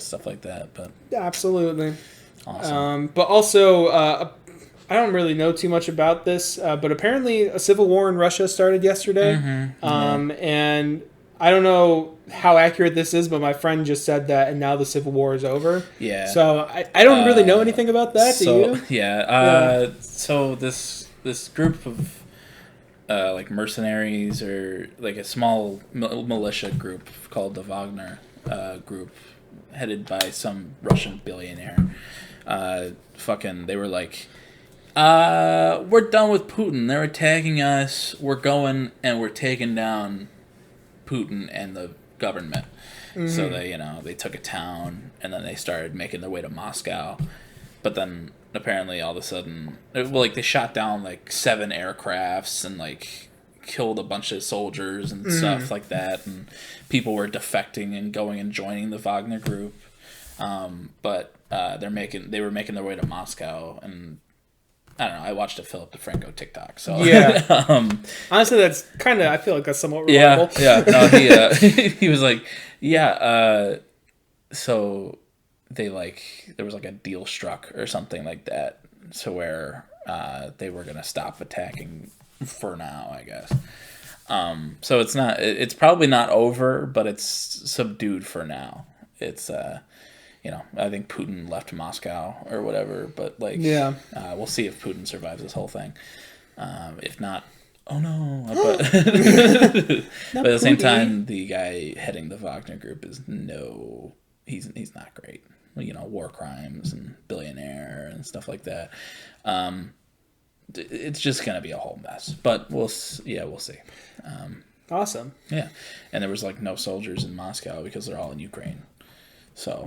stuff like that. But absolutely. Awesome. But also, I don't really know too much about this, but apparently a civil war in Russia started yesterday. Mm-hmm. And I don't know how accurate this is, but my friend just said that, and now the civil war is over. Yeah. So I don't really know anything about that. Do you? Yeah. So this group of like mercenaries, or like a small militia group called the Wagner group, headed by some Russian billionaire. They were like, we're done with Putin. They're attacking us. We're going and we're taking down Putin and the government. Mm-hmm. So they took a town, and then they started making their way to Moscow. But then apparently all of a sudden, they shot down like 7 aircrafts and like killed a bunch of soldiers and stuff like that. And people were defecting and going and joining the Wagner group. But they were making their way to Moscow, and I don't know. I watched a Philip DeFranco TikTok, so honestly, that's kind of, I feel like that's somewhat reliable. Yeah. No, he was like, so they there was like a deal struck or something like that, so where they were gonna stop attacking for now, I guess. So it's probably not over, but it's subdued for now. It's I think Putin left Moscow or whatever, but we'll see if Putin survives this whole thing. If not, oh no. But, but at the same time, the guy heading the Wagner group is he's not great. War crimes and billionaire and stuff like that. It's just gonna be a whole mess. But we'll see. Awesome. Yeah, and there was no soldiers in Moscow because they're all in Ukraine. So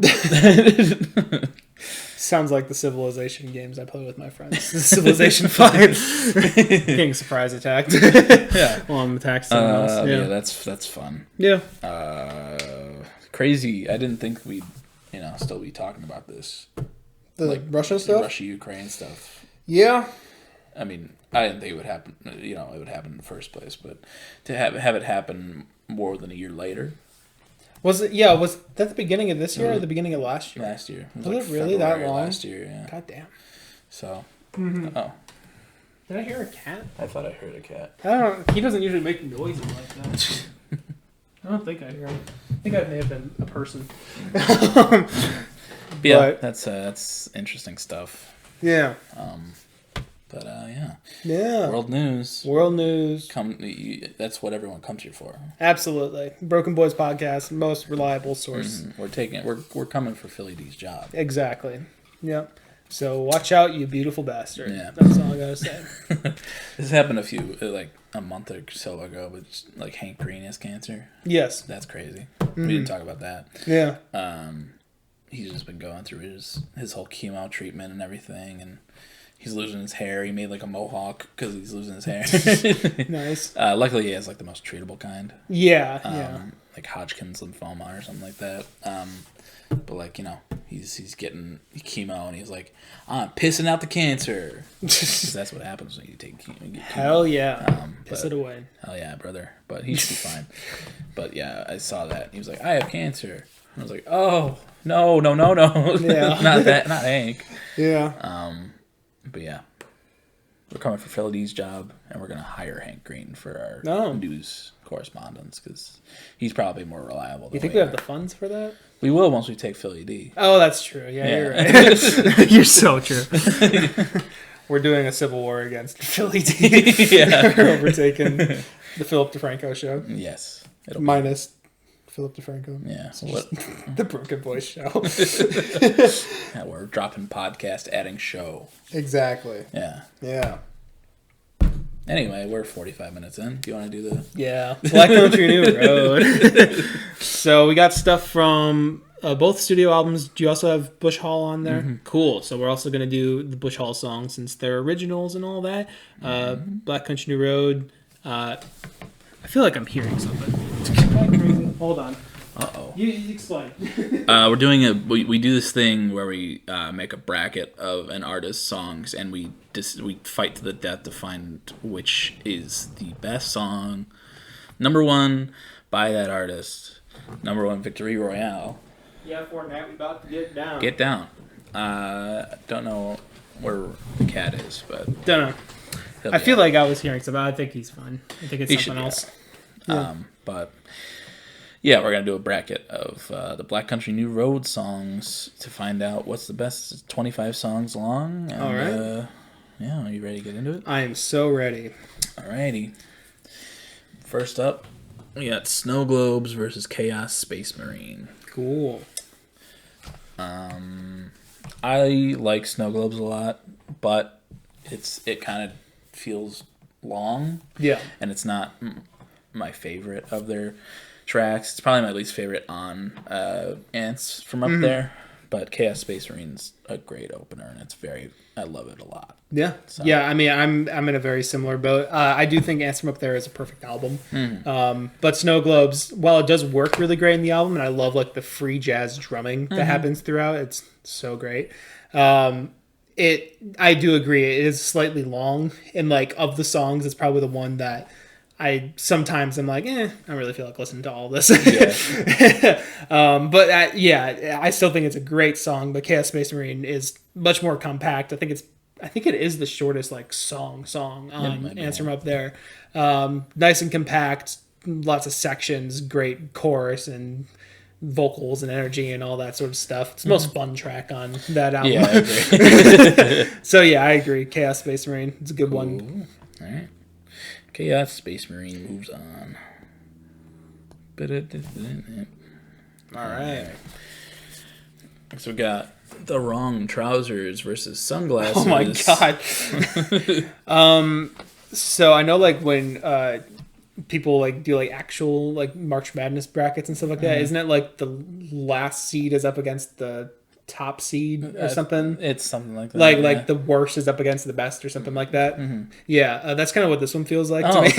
sounds like the Civilization games I play with my friends. Civilization 5. Getting surprise attacked. Well, I'm attacked someone else. Yeah, that's fun. Yeah. Crazy. I didn't think we'd still be talking about this. The Russian stuff? Russia-Ukraine stuff. Yeah. I mean, I didn't think it would happen. It would happen in the first place, but to have it happen more than a year later. Was it? Yeah. Was that the beginning of this year or the beginning of last year? Last year. Was it really that long? Last year, yeah. God damn. So. Mm-hmm. Oh. Did I hear a cat? I thought I heard a cat. I don't. He doesn't usually make noises like that. I don't think I hear him. I think I may have been a person. Yeah, that's interesting stuff. Yeah. But yeah. Yeah. World news. That's what everyone comes here for. Absolutely. Broken Boys podcast, most reliable source. Mm-hmm. We're coming for Philly D's job. Exactly. Yep. So watch out, you beautiful bastard. Yeah. That's all I gotta say. This happened a month or so ago, but Hank Green has cancer. Yes. That's crazy. Mm-hmm. We didn't talk about that. Yeah. He's just been going through his whole chemo treatment and everything, and he's losing his hair. He made a mohawk because he's losing his hair. Nice. Luckily, he has the most treatable kind. Yeah. like Hodgkin's lymphoma or something like that. But like, you know, he's getting chemo and he's like, I'm pissing out the cancer. 'Cause that's what happens when you take chemo. Hell yeah. Piss it away. Hell yeah, brother. But he should be fine. But yeah, I saw that. He was like, I have cancer. And I was like, oh, no. Yeah. Not Hank. Yeah. But yeah. We're coming for Philly D's job, and we're going to hire Hank Green for our news correspondence, because he's probably more reliable than you think we have the funds for that? We will once we take Philly D. Oh, that's true. Yeah. You're right. You're so true. We're doing a civil war against Philly D. Yeah. We're overtaking the Philip DeFranco show. Yes. Minus Philip DeFranco. Yeah. So the BrokeN Boys show. Yeah, we're dropping podcast, adding show. Exactly. Yeah. Anyway, we're 45 minutes in. Do you want to do the... Yeah. Black Country New Road. So we got stuff from both studio albums. Do you also have Bush Hall on there? Mm-hmm. Cool. So we're also going to do the Bush Hall songs since they're originals and all that. Black Country New Road. I feel like I'm hearing something. Hold on. Uh-oh. You explain. We're doing we do this thing where we make a bracket of an artist's songs, and we fight to the death to find which is the best song. Number one by that artist. Number one victory royale. Yeah, Fortnite, we about to get down. Get down. Don't know where the cat is, but... Don't know. I feel like I was hearing something. I think he's fine. I think it's something else. Yeah. But... yeah, we're going to do a bracket of the Black Country New Road songs to find out what's the best. It's 25 songs long. And, all right. Yeah, are you ready to get into it? I am so ready. Alrighty. First up, we got Snow Globes versus Chaos Space Marine. Cool. I like Snow Globes a lot, but it kind of feels long. Yeah. And it's not my favorite of their tracks. It's probably my least favorite on Ants from Up There, but Chaos Space Marine's a great opener, and I love it a lot. Yeah, so. Yeah. I mean, I'm in a very similar boat. I do think Ants from Up There is a perfect album. But Snow Globes, while it does work really great in the album, and I love like the free jazz drumming that happens throughout, it's so great. I do agree, it is slightly long, and like of the songs, it's probably the one that sometimes I'm like, I don't really feel like listening to all this. Yeah. But I still think it's a great song. But Chaos Space Marine is much more compact. I think it is the shortest like song on Ants from Up There. Nice and compact, lots of sections, great chorus and vocals and energy and all that sort of stuff. It's the most fun track on that album. Yeah, I agree. So yeah, I agree. Chaos Space Marine, it's a good one. All right. Chaos Space Marine moves on. All right. So we got The Wrong Trousers versus Sunglasses. Oh my god. So I know like when people like do like actual like March Madness brackets and stuff like that, isn't it like the last seed is up against the top seed or something? It's something like that. Like the worst is up against the best or something like that. Yeah, that's kind of what this one feels like to me.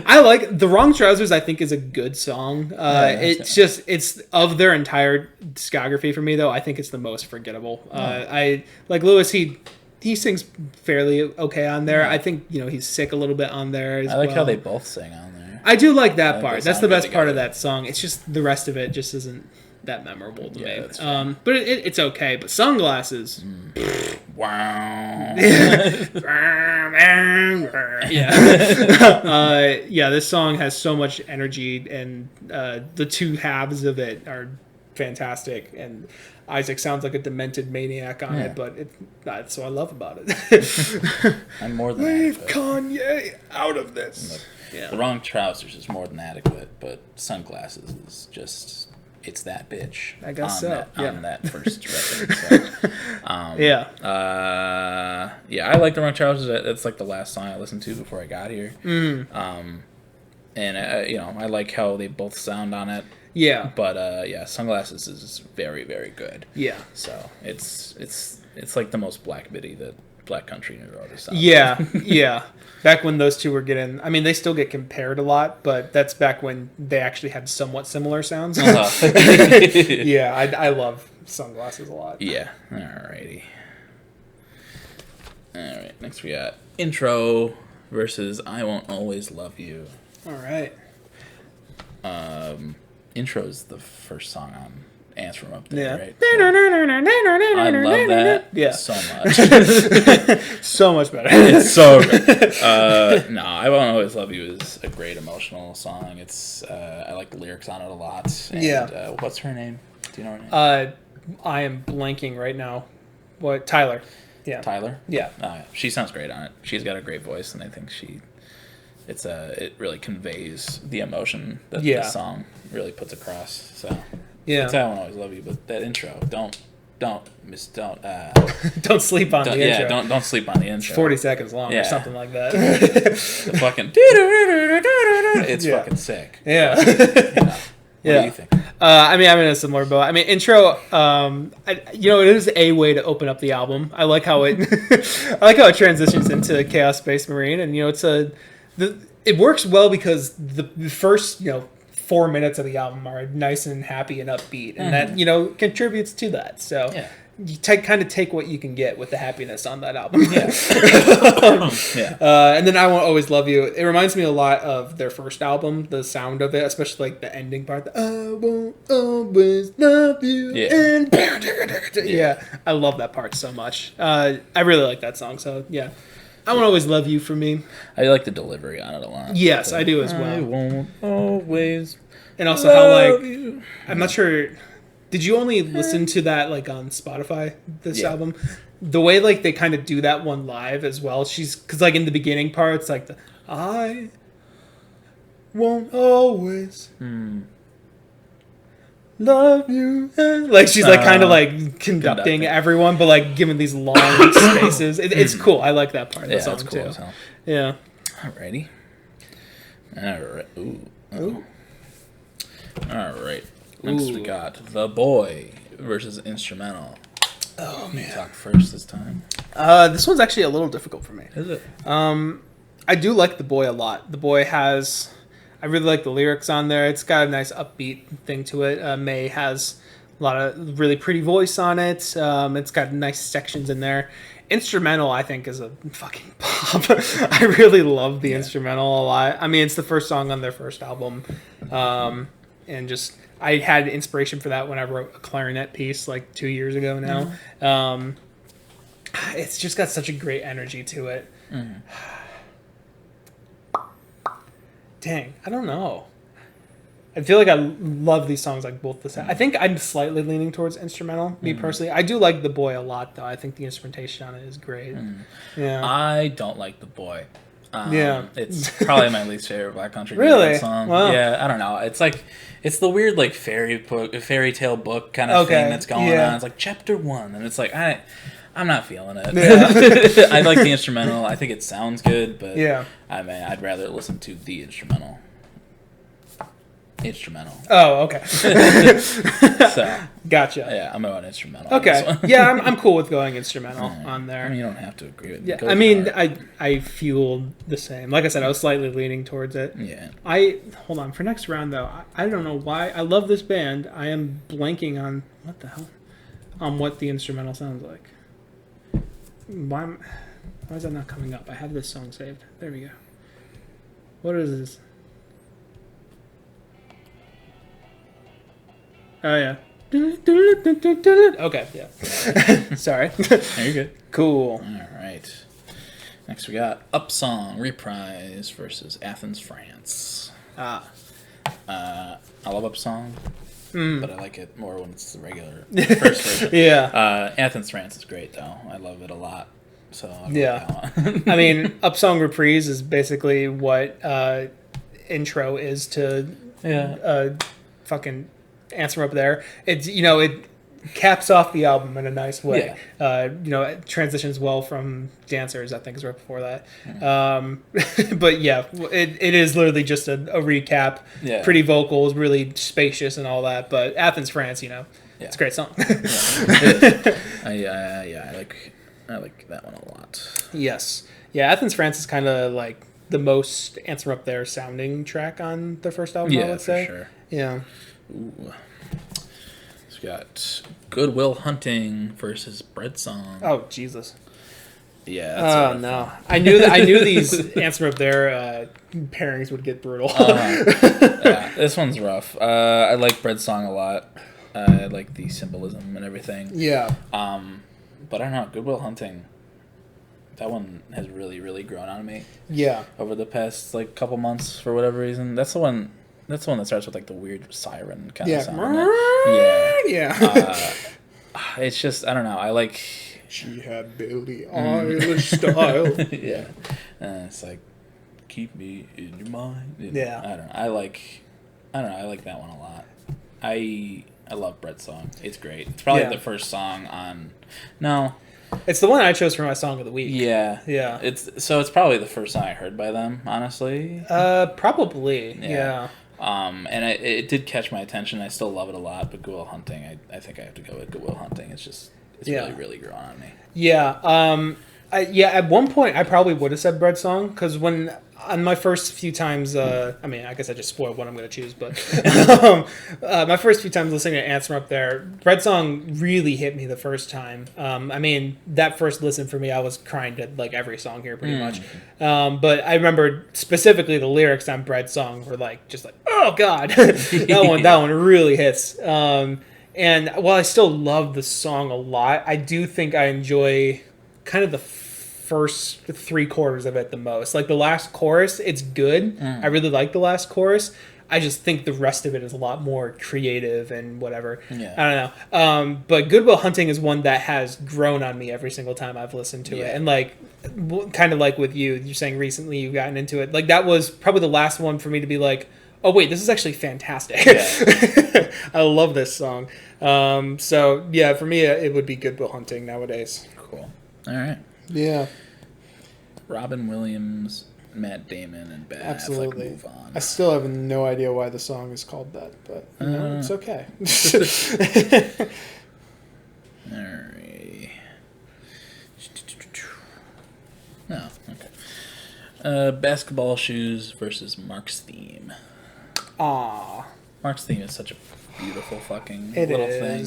I like The Wrong Trousers. I think is a good song. It's of their entire discography for me though. I think it's the most forgettable. I like Lewis. He sings fairly okay on there. I think he's sick a little bit on there. I like how they both sing on there. I do like that part. That's the best part of that song. It's just the rest of it just isn't that memorable to me. But it's okay. But Sunglasses. Wow. This song has so much energy, and the two halves of it are fantastic. And Isaac sounds like a demented maniac on it, but that's what I love about it. I'm more than leave Kanye out of this. The Wrong Trousers is more than adequate, but Sunglasses is just... it's that bitch. I guess on that first record. So, I like The Wrong Trousers. That's like the last song I listened to before I got here. And I like how they both sound on it. Yeah. But Sunglasses is very, very good. Yeah. So it's like the most Black Betty that Black Country New Road sound. Yeah, yeah. Back when those two were getting... I mean, they still get compared a lot, but that's back when they actually had somewhat similar sounds. Yeah, I love Sunglasses a lot. Yeah, alrighty. Alright, next we got Intro versus I Won't Always Love You. Alright. Intro is the first song on Ants from Up There, yeah. right? I love that so much. So much better. It's so good. No, I Won't Always Love You is a great emotional song. It's I like the lyrics on it a lot. And, what's her name? Do you know her name? I am blanking right now. What? Tyler. Yeah. Tyler? Yeah. She sounds great on it. She's got a great voice, and I think it really conveys the emotion that this song really puts across. So that's I Won't Always Love You, but that intro, don't don't sleep on the intro. Yeah, don't sleep on the intro. It's 40 seconds long or something like that. The fucking it's fucking sick. Yeah. What do you think? I mean, I'm in a similar boat. I mean, intro. It is a way to open up the album. I like how it. I like how it transitions into Chaos Space Marine, and it works well because the first 4 minutes of the album are nice and happy and upbeat, and that contributes to that. So you kind of take what you can get with the happiness on that album. And then I Won't Always Love You. It reminds me a lot of their first album, the sound of it, especially like the ending part. The, I won't always love you. Yeah. I love that part so much. I really like that song. So yeah, I Won't Always Love You for me. I like the delivery on it a lot. Yes, I do as well. I won't always. And also how you. I'm not sure. Did you only listen to that like on Spotify, this album? The way like they kind of do that one live as well. Because like in the beginning parts, like the I won't always love you. Like she's like kind of like conducting everyone, but like giving these long spaces. It's cool. I like that part of the song cool too. As hell. Yeah. Alrighty. Alright. Ooh. Alright. Next we got The Boy versus Instrumental. Oh man. You talk first this time. This one's actually a little difficult for me. Is it? I do like The Boy a lot. The Boy has, I really like the lyrics on there. It's got a nice upbeat thing to it. May has a lot of really pretty voice on it. It's got nice sections in there. Instrumental, I think, is a fucking pop. I really love the instrumental a lot. I mean, it's the first song on their first album. And just, I had inspiration for that when I wrote a clarinet piece like 2 years ago now. It's just got such a great energy to it. Dang, I don't know. I feel like I love these songs like both the same. I think I'm slightly leaning towards instrumental, me personally. I do like The Boy a lot, though. I think the instrumentation on it is great. Yeah. I don't like The Boy. It's probably my least favorite Black Country song. Wow. Yeah, I don't know. It's like it's the weird like fairy tale book kind of thing that's going on. It's like chapter 1, and it's like I'm not feeling it. Yeah. I like the instrumental. I think it sounds good, but I mean, I'd rather listen to the instrumental. Oh, okay. So gotcha. Yeah, I'm about instrumental. Okay. Yeah, I'm cool with going instrumental on there. I mean, you don't have to agree with me. Yeah, I mean, I feel the same. Like I said, I was slightly leaning towards it. Yeah. Hold on for next round though. I don't know why I love this band. I am blanking on what the hell, on what the instrumental sounds like. Why is that not coming up? I have this song saved. There we go. What is this? Oh, yeah. Okay, yeah. Sorry. You're good. Cool. All right. Next we got Up Song Reprise versus Athens, France. I love Up Song, but I like it more when it's the regular first version. Yeah. Athens, France is great, though. I love it a lot. So I mean, Up Song Reprise is basically what intro is to fucking Answer Up There. It's it caps off the album in a nice way. It transitions well from Dancers, I think is right before that. But yeah, it is literally just a recap. Pretty vocals, really spacious and all that. But Athens, France, it's a great song. I like I like that one a lot. Yes. Yeah, Athens, France is kind of like the most Answer Up There sounding track on their first album, I would say. For sure. Yeah. Ooh. So we got Good Will Hunting versus Bread Song. Oh, Jesus. Yeah. That's no. I knew these Answer Up There pairings would get brutal. Yeah, this one's rough. I like Bread Song a lot. I like the symbolism and everything. Yeah. But I don't know. Good Will Hunting. That one has really, really grown on me. Yeah. Over the past like couple months for whatever reason. That's the one that starts with like the weird siren kind of sound. Yeah. It's just, I don't know. I like. She had Billie Eilish style. Yeah. It's like, keep me in your mind. Yeah. I don't know. I like that one a lot. I love Bread Song. It's great. It's probably the first song on. No. It's the one I chose for my song of the week. Yeah. Yeah. It's probably the first song I heard by them, honestly. Probably. Yeah. And it did catch my attention. I still love it a lot, but Good Will Hunting, I think I have to go with Good Will Hunting. It's really, really grown on me. Yeah. At one point I probably would have said Bread Song, because when on my first few times, I mean, I guess I just spoiled what I'm going to choose, but my first few times listening to Answer Up There, Bread Song really hit me the first time. I mean, that first listen for me, I was crying to like every song here pretty much. But I remember specifically the lyrics on Bread Song were like, just like, oh God, that one really hits. And while I still love the song a lot, I do think I enjoy kind of the first 3/4 of it the most. Like the last chorus, it's good. I really like the last chorus. I just think the rest of it is a lot more creative and whatever. Yeah. I don't know. But Good Will Hunting is one that has grown on me every single time I've listened to it. And like, kind of like with you're saying recently you've gotten into it. Like that was probably the last one for me to be like, oh wait, this is actually fantastic. Yeah. I love this song. So yeah, for me, it would be Good Will Hunting nowadays. Cool. All right. Yeah. Robin Williams, Matt Damon, and Ben Absolutely. Affleck, Move On. I still have no idea why the song is called that, but it's okay. All right. No, okay. Basketball Shoes versus Mark's Theme. Mark's Theme is such a beautiful fucking little thing.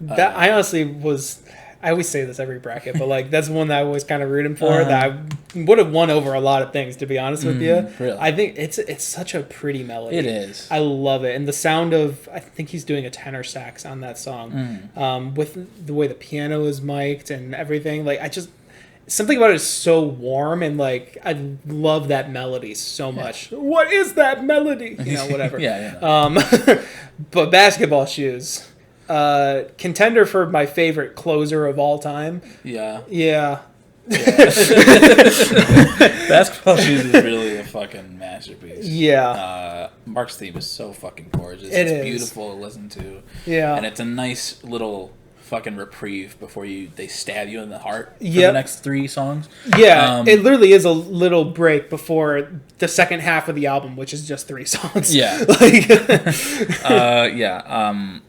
That I honestly was. I always say this every bracket, but like that's one that I was kind of rooting for. That I would have won over a lot of things, to be honest with you. Really? I think it's such a pretty melody. It is. I love it, and the sound of, I think he's doing a tenor sax on that song, with the way the piano is mic'd and everything. Like something about it is so warm, and like I love that melody so much. What is that melody? Whatever. But Basketball Shoes. Contender for my favorite closer of all time. Yeah. Basketball Shoes is really a fucking masterpiece. Yeah. Mark's Theme is so fucking gorgeous. It's beautiful to listen to. Yeah. And it's a nice little fucking reprieve before they stab you in the heart for the next 3 songs. Yeah, it literally is a little break before the second half of the album, which is just 3 songs. Yeah.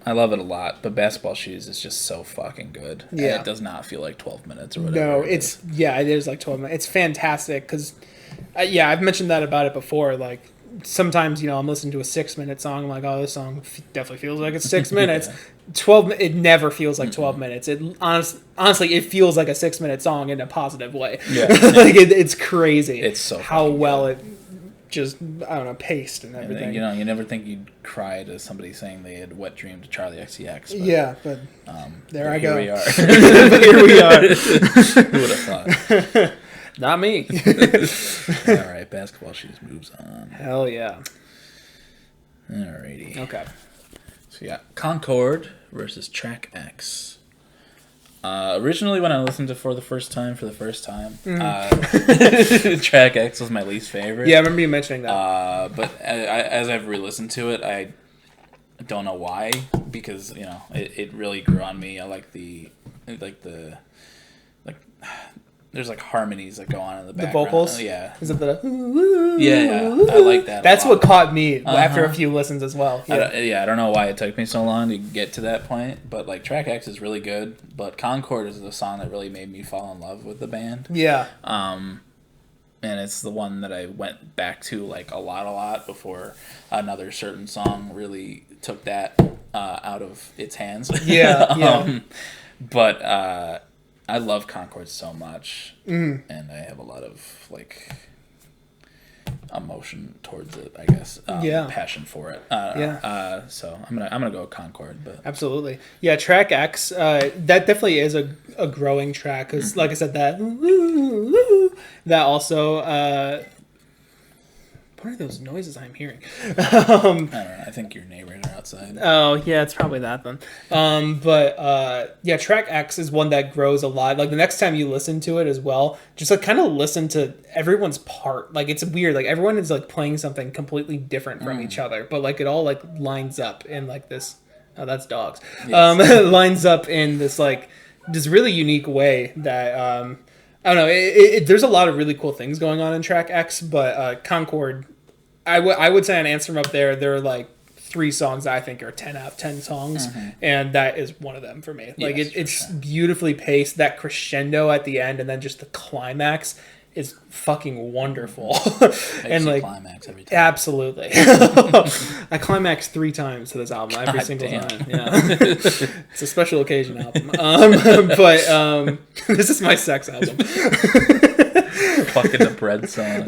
I love it a lot, but Basketball Shoes is just so fucking good. Yeah. And it does not feel like 12 minutes or whatever. No, it is like 12 minutes. It's fantastic because, I've mentioned that about it before, like, sometimes I'm listening to a 6-minute song. I'm like, oh, this song definitely feels like it's 6 minutes. 12. It never feels like 12 minutes. It honestly, it feels like a 6-minute song in a positive way. Yeah, like it's crazy. It's so how well it just paced and everything. And you never think you'd cry to somebody saying they had wet dreamed to Charlie XCX. But there I go. Here we are. Here we are. Who would have thought? Not me. All right, Basketball Shoes moves on. Hell yeah. Alrighty. Okay. So Concord versus Track X. Originally, when I listened to For the first time, Track X was my least favorite. Yeah, I remember you mentioning that. But as I've re-listened to it, I don't know why, because there's like harmonies that go on in the background. The vocals? Oh, yeah. Is it the... Yeah, I like that. That's what caught me after a few listens as well. Yeah. I don't know why it took me so long to get to that point, but like track X is really good, but Concord is the song that really made me fall in love with the band. Yeah. And it's the one that I went back to like a lot before another certain song really took that out of its hands. Yeah. But I love Concord so much, and I have a lot of like emotion towards it, I guess. Passion for it. So I'm gonna go with Concord, but absolutely, yeah. Track X, that definitely is a growing track because, like I said, that also. What are those noises I'm hearing? I don't know. I think your neighbors are outside. Oh, yeah, it's probably that then. Yeah, track X is one that grows a lot. Like, the next time you listen to it as well, just, like, kind of listen to everyone's part. Like, it's weird. Like, everyone is, like, playing something completely different from each other. But, like, it all, like, lines up in, like, this... Oh, that's dogs. Yes. Lines up in this, like, this really unique way that... I don't know. There's a lot of really cool things going on in track X, but Concord, I would say on Answer Up there are like 3 songs that I think are 10 out of 10 songs, and that is one of them for me. Like it's beautifully paced. That crescendo at the end, and then just the climax is fucking wonderful. And like climax every time. Absolutely. I climax 3 times to this album every single time. Yeah. It's a special occasion album. But this is my sex album. Fucking the bread song.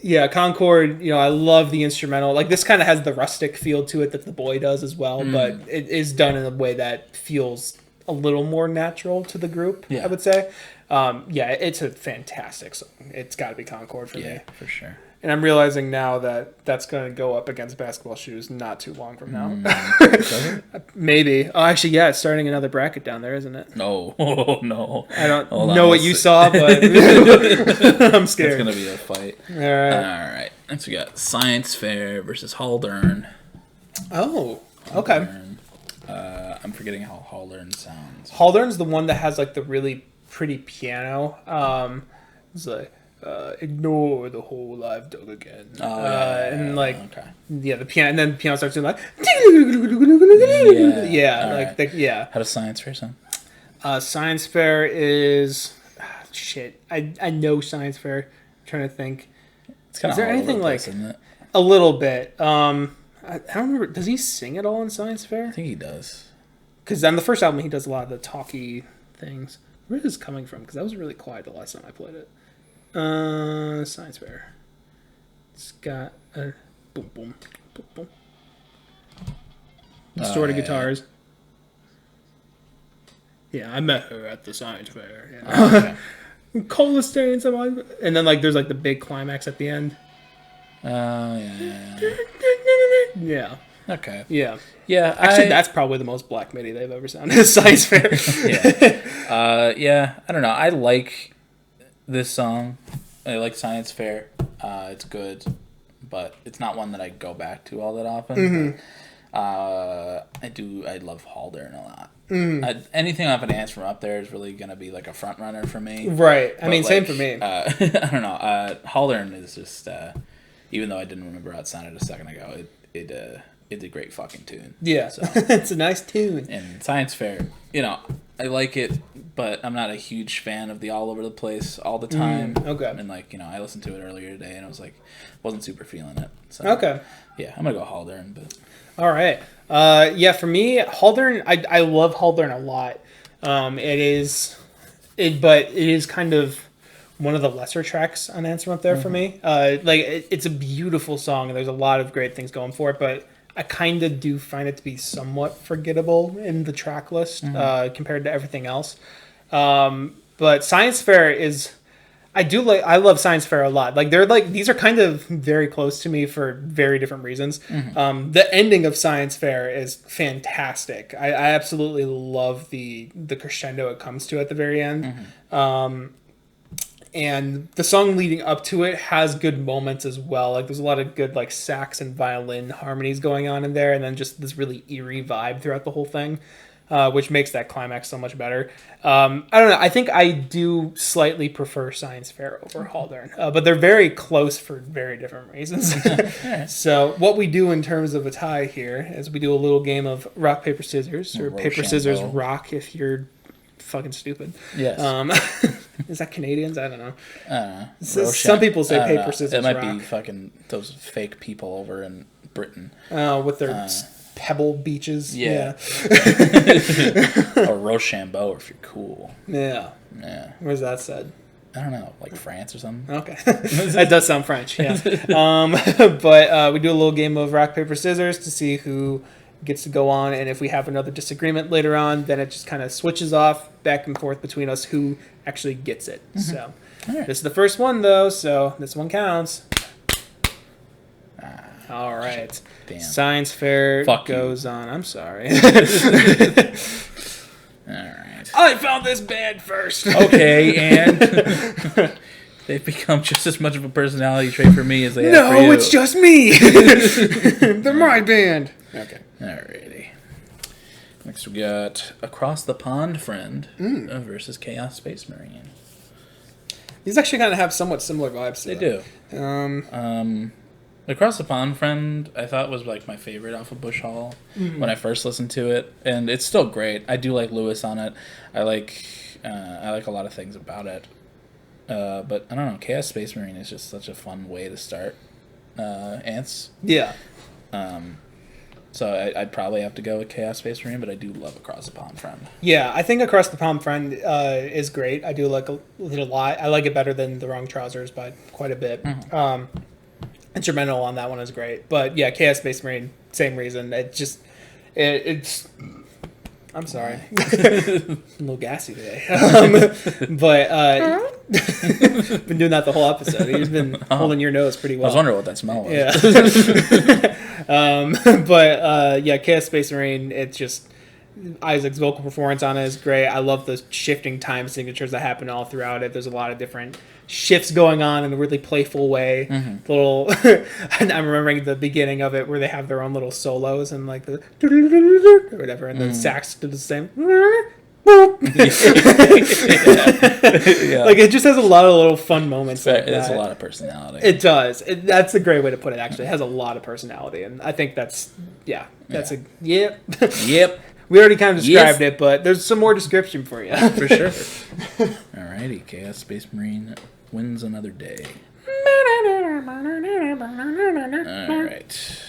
Yeah, Concord, I love the instrumental. Like, this kind of has the rustic feel to it that the Boy does as well, but it is done in a way that feels a little more natural to the group, I would say. It's a fantastic song. It's got to be Concord for me. Yeah, for sure. And I'm realizing now that that's going to go up against Basketball Shoes not too long from now. Maybe. Oh, actually, yeah, it's starting another bracket down there, isn't it? No. No. I don't know what you saw, but I'm scared. It's going to be a fight. All right. Next we got Science Fair versus Haldern. Oh, okay. I'm forgetting how Haldern sounds. Haldern's the one that has like the really pretty piano. It's like... ignore the hole I've dug again. The piano, and then the piano starts doing like, How does Science Fair sound? Science Fair is shit. I know Science Fair. I'm trying to think. It's kind of there anything like isn't it? A little bit? I don't remember. Does he sing at all in Science Fair? I think he does. Because on the first album he does a lot of the talky things. Where is this coming from? Because that was really quiet the last time I played it. Science Fair. It's got a boom, boom, boom, boom. Distorted guitars. Yeah, I met her at the Science Fair. Yeah. Cola stains on my... And then there's the big climax at the end. Yeah. Okay. Yeah. Yeah. Actually, that's probably the most Black MIDI they've ever sounded at Science Fair. Yeah. I don't know. I like this song. I like Science Fair. It's good, but it's not one that I go back to all that often. I love Haldern a lot. Anything off an Answer From Up there is really gonna be like a front runner for me. Right. I mean, same for me. I don't know. Haldern is just even though I didn't remember how it sounded a second ago, it's a great fucking tune. Yeah, so. It's a nice tune. And Science Fair, I like it, but I'm not a huge fan of the all over the place all the time. Okay. And I listened to it earlier today, and I was wasn't super feeling it. So, okay. Yeah, I'm gonna go Haldern, but. All right. For me, Haldern, I love Haldern a lot. But it is kind of one of the lesser tracks on Answer Up there for me. It's a beautiful song, and there's a lot of great things going for it, but I kind of do find it to be somewhat forgettable in the track list compared to everything else. But Science Fair is... I love Science Fair a lot. These are kind of very close to me for very different reasons. The ending of Science Fair is fantastic. I absolutely love the crescendo it comes to at the very end. And the song leading up to it has good moments as well. Like there's a lot of good like sax and violin harmonies going on in there, and then just this really eerie vibe throughout the whole thing, which makes that climax so much better. I don't know. I think I do slightly prefer Science Fair over Haldern, but they're very close for very different reasons. So what we do in terms of a tie here is we do a little game of rock, paper, scissors, or paper, scissors, rock if you're fucking stupid. Yes. Is that Canadians? I don't know. Some people say paper, scissors, rock. It might rock. be fucking those fake people over in Britain. With their pebble beaches. Yeah. Or Rochambeau if you're cool. Yeah. Yeah. Where's that said? I don't know, like France or something. Okay. That does sound French, yeah. But we do a little game of rock, paper, scissors to see who gets to go on, and if we have another disagreement later on, then it just kind of switches off back and forth between us who actually gets it. Mm-hmm. So This is the first one, though, so this one counts. All right. Damn. Science Fair goes on. I'm sorry. All right. I found this band first. Okay, and they've become just as much of a personality trait for me as they have for you. No, it's just me. They're my band. Okay. Alrighty. Next we got Across the Pond Friend versus Chaos Space Marine. These actually kind of have somewhat similar vibes. They do. Across the Pond Friend, I thought was like my favorite off of Bush Hall when I first listened to it, and it's still great. I do like Lewis on it. I like a lot of things about it. But I don't know. Chaos Space Marine is just such a fun way to start Ants. Yeah. So I'd probably have to go with Chaos Space Marine, but I do love Across the Pond Friend. Yeah, I think Across the Pond Friend is great. I do like it a lot. I like it better than The Wrong Trousers by quite a bit. Mm-hmm. Instrumental on that one is great. But yeah, Chaos Space Marine, same reason. It's I'm sorry. A little gassy today. But been doing that the whole episode. You've been holding your nose pretty well. I was wondering what that smell was. Yeah. Chaos Space Marine, it's just Isaac's vocal performance on it is great. I love the shifting time signatures that happen all throughout it. There's a lot of different shifts going on in a really playful way. Mm-hmm. And I'm remembering the beginning of it where they have their own little solos and like the or whatever, and the sax do the same. Like it just has a lot of little fun moments. Like it's a lot of personality. It does. That's a great way to put it. Actually, it has a lot of personality, and I think that's yep. We already kind of described it, but there's some more description for you. For sure. Alrighty, Chaos Space Marine wins another day. Alright.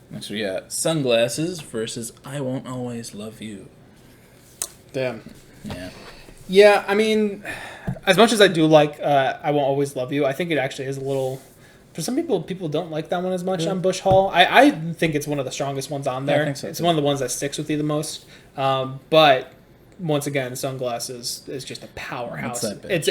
Next we got Sunglasses versus I Won't Always Love You. Damn. Yeah. Yeah, I mean, as much as I do like I Won't Always Love You, I think it actually is a little... For some people don't like that one as much on Bush Hall. I think it's one of the strongest ones on there. I think so, it's one of the ones that sticks with you the most. But once again, Sunglasses is just a powerhouse. It's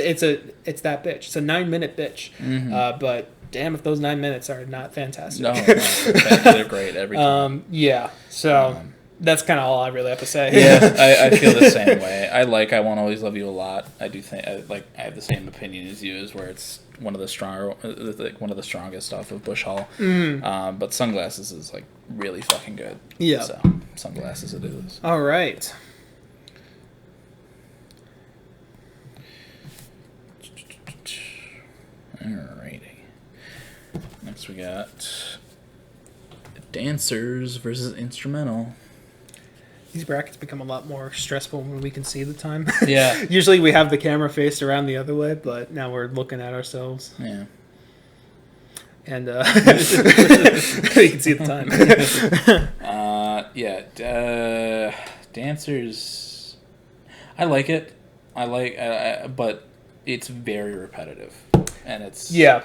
that bitch. It's a 9-minute bitch. Mm-hmm. But damn if those 9 minutes are not fantastic. No, they're great every time. Yeah. So that's kind of all I really have to say. Yeah, I feel the same way. I Won't Always Love You a lot. I do think I have the same opinion as you, is where it's one of the strongest off of Bush Hall. Mm. But Sunglasses is like really fucking good. Yeah. So Sunglasses it is. All right. Alrighty. Next we got Dancers versus Instrumental. These brackets become a lot more stressful when we can see the time. Yeah. Usually we have the camera faced around the other way, but now we're looking at ourselves. Yeah. And you can see the time. Dancers. I like it. But it's very repetitive, and it's Dancers. Yeah.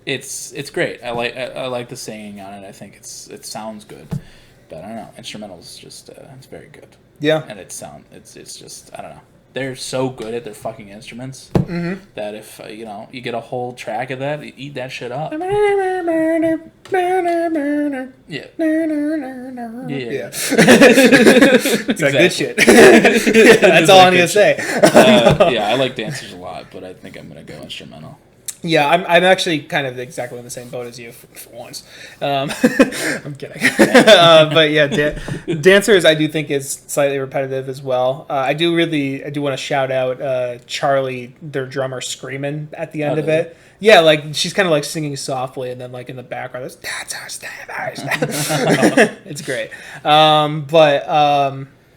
It's great. I like the singing on it. I think it sounds good, but I don't know. Instrumental's just it's very good. Yeah. And it's just I don't know. they're so good at their fucking instruments that if you get a whole track of that, you eat that shit up. Yeah. It's that good shit. That's all I need to say. Yeah, I like dancers a lot, but I think I'm gonna go instrumental. Yeah, I'm actually kind of exactly in the same boat as you for once. I'm kidding. But yeah, dancers I do think is slightly repetitive as well. I do want to shout out Charlie, their drummer, screaming at the end of it. Yeah, like she's kind of like singing softly, and then like in the background, there's it's great. Yeah,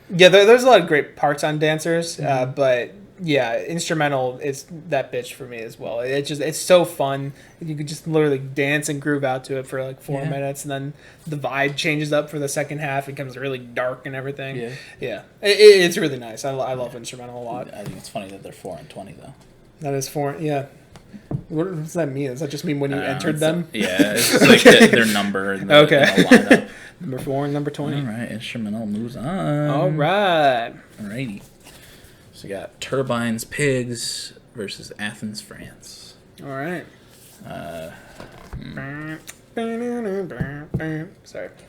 there's a lot of great parts on dancers, but. Yeah, instrumental is that bitch for me as well. It's so fun. You could just literally dance and groove out to it for like 4 minutes, and then the vibe changes up for the second half. It becomes really dark and everything. Yeah. It's really nice. I love instrumental a lot. I think it's funny that they're 4 and 20 though. That is 4. Yeah. What does that mean? Does that just mean when you entered them? Yeah, it's like their number in the, okay. in the lineup. Number 4 and number 20. All right, instrumental moves on. All right. Alrighty. So we got Turbines Pigs versus Athens, France. All right. Sorry.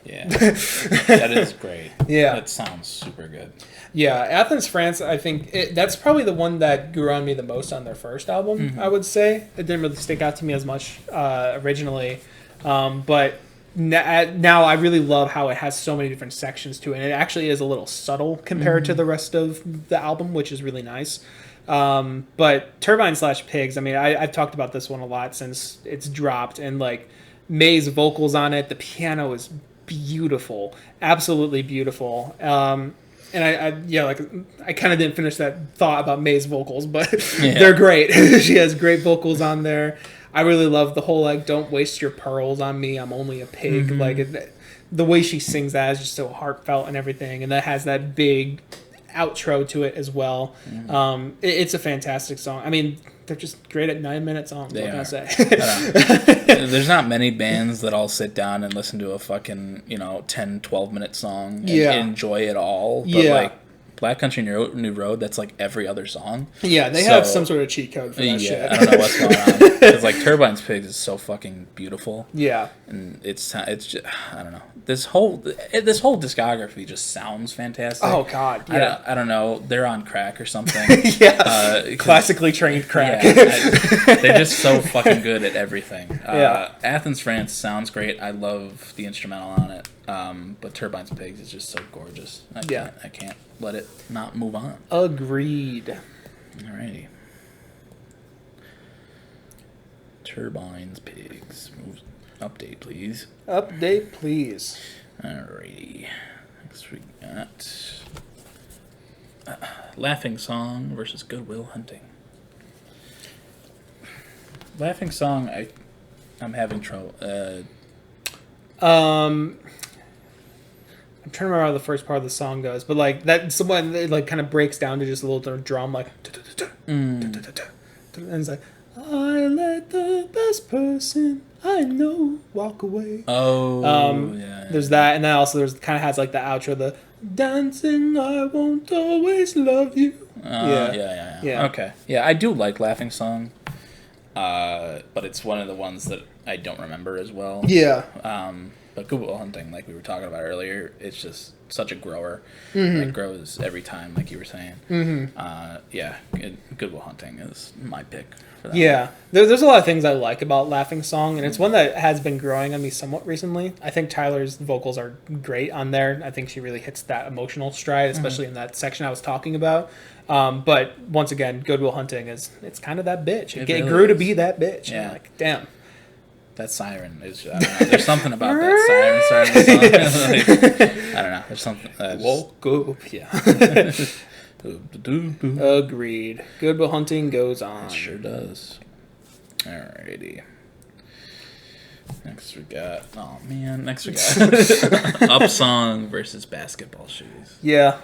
Yeah. That is great. Yeah. That sounds super good. Yeah, Athens, France, I think that's probably the one that grew on me the most on their first album, I would say. It didn't really stick out to me as much originally. But now I really love how it has so many different sections to it. And it actually is a little subtle compared to the rest of the album, which is really nice. But Turbine/Pigs, I mean, I've talked about this one a lot since it's dropped. And like May's vocals on it, the piano is beautiful, absolutely beautiful. And I kind of didn't finish that thought about May's vocals, but they're great. She has great vocals on there. I really love the whole, like, don't waste your pearls on me, I'm only a pig. Like, the way she sings that is just so heartfelt and everything. And that has that big outro to it as well. It's a fantastic song. I mean, they're just great at 9-minute songs. What can I say? There's not many bands that I'll sit down and listen to a fucking 10-12-minute song and enjoy it all. But like Black Country New Road, that's like every other song. Yeah, they have some sort of cheat code for that shit. I don't know what's going on. Because like Turbines Pigs is so fucking beautiful. Yeah, and it's just, I don't know. This whole discography just sounds fantastic. Oh God, yeah. I don't know. They're on crack or something. Classically trained crack. They're just so fucking good at everything. Athens, France sounds great. I love the instrumental on it. But Turbines Pigs is just so gorgeous. I can't let it not move on. Agreed. Alrighty. Turbines Pigs. Update, please. Update, please. Alrighty. Next we got Laughing Song versus Goodwill Hunting. Laughing Song, I'm having trouble. I'm trying to remember how the first part of the song goes, but like that, someone it like kind of breaks down to just a little drum, like, and it's like, I let the best person I know walk away. There's that, and then also there's kind of has like the outro, the dancing I won't always love you. Yeah. Okay. Yeah, I do like Laughing Song, but it's one of the ones that I don't remember as well. Yeah. But Goodwill Hunting, like we were talking about earlier, it's just such a grower. It grows every time, like you were saying. Goodwill Hunting is my pick for that. Yeah. There's a lot of things I like about Laughing Song, and it's one that has been growing on me somewhat recently. I think Tyler's vocals are great on there. I think she really hits that emotional stride, especially in that section I was talking about. But once again, Goodwill Hunting it's kind of that bitch. It really grew to be that bitch. Yeah. Like, damn. That siren is, I don't know, there's something about that siren starting the song. Like, I don't know, there's something. Woke up, Agreed. Goodwill Hunting goes on. It sure does. Alrighty. Next we got Up Song versus Basketball Shoes. Yeah.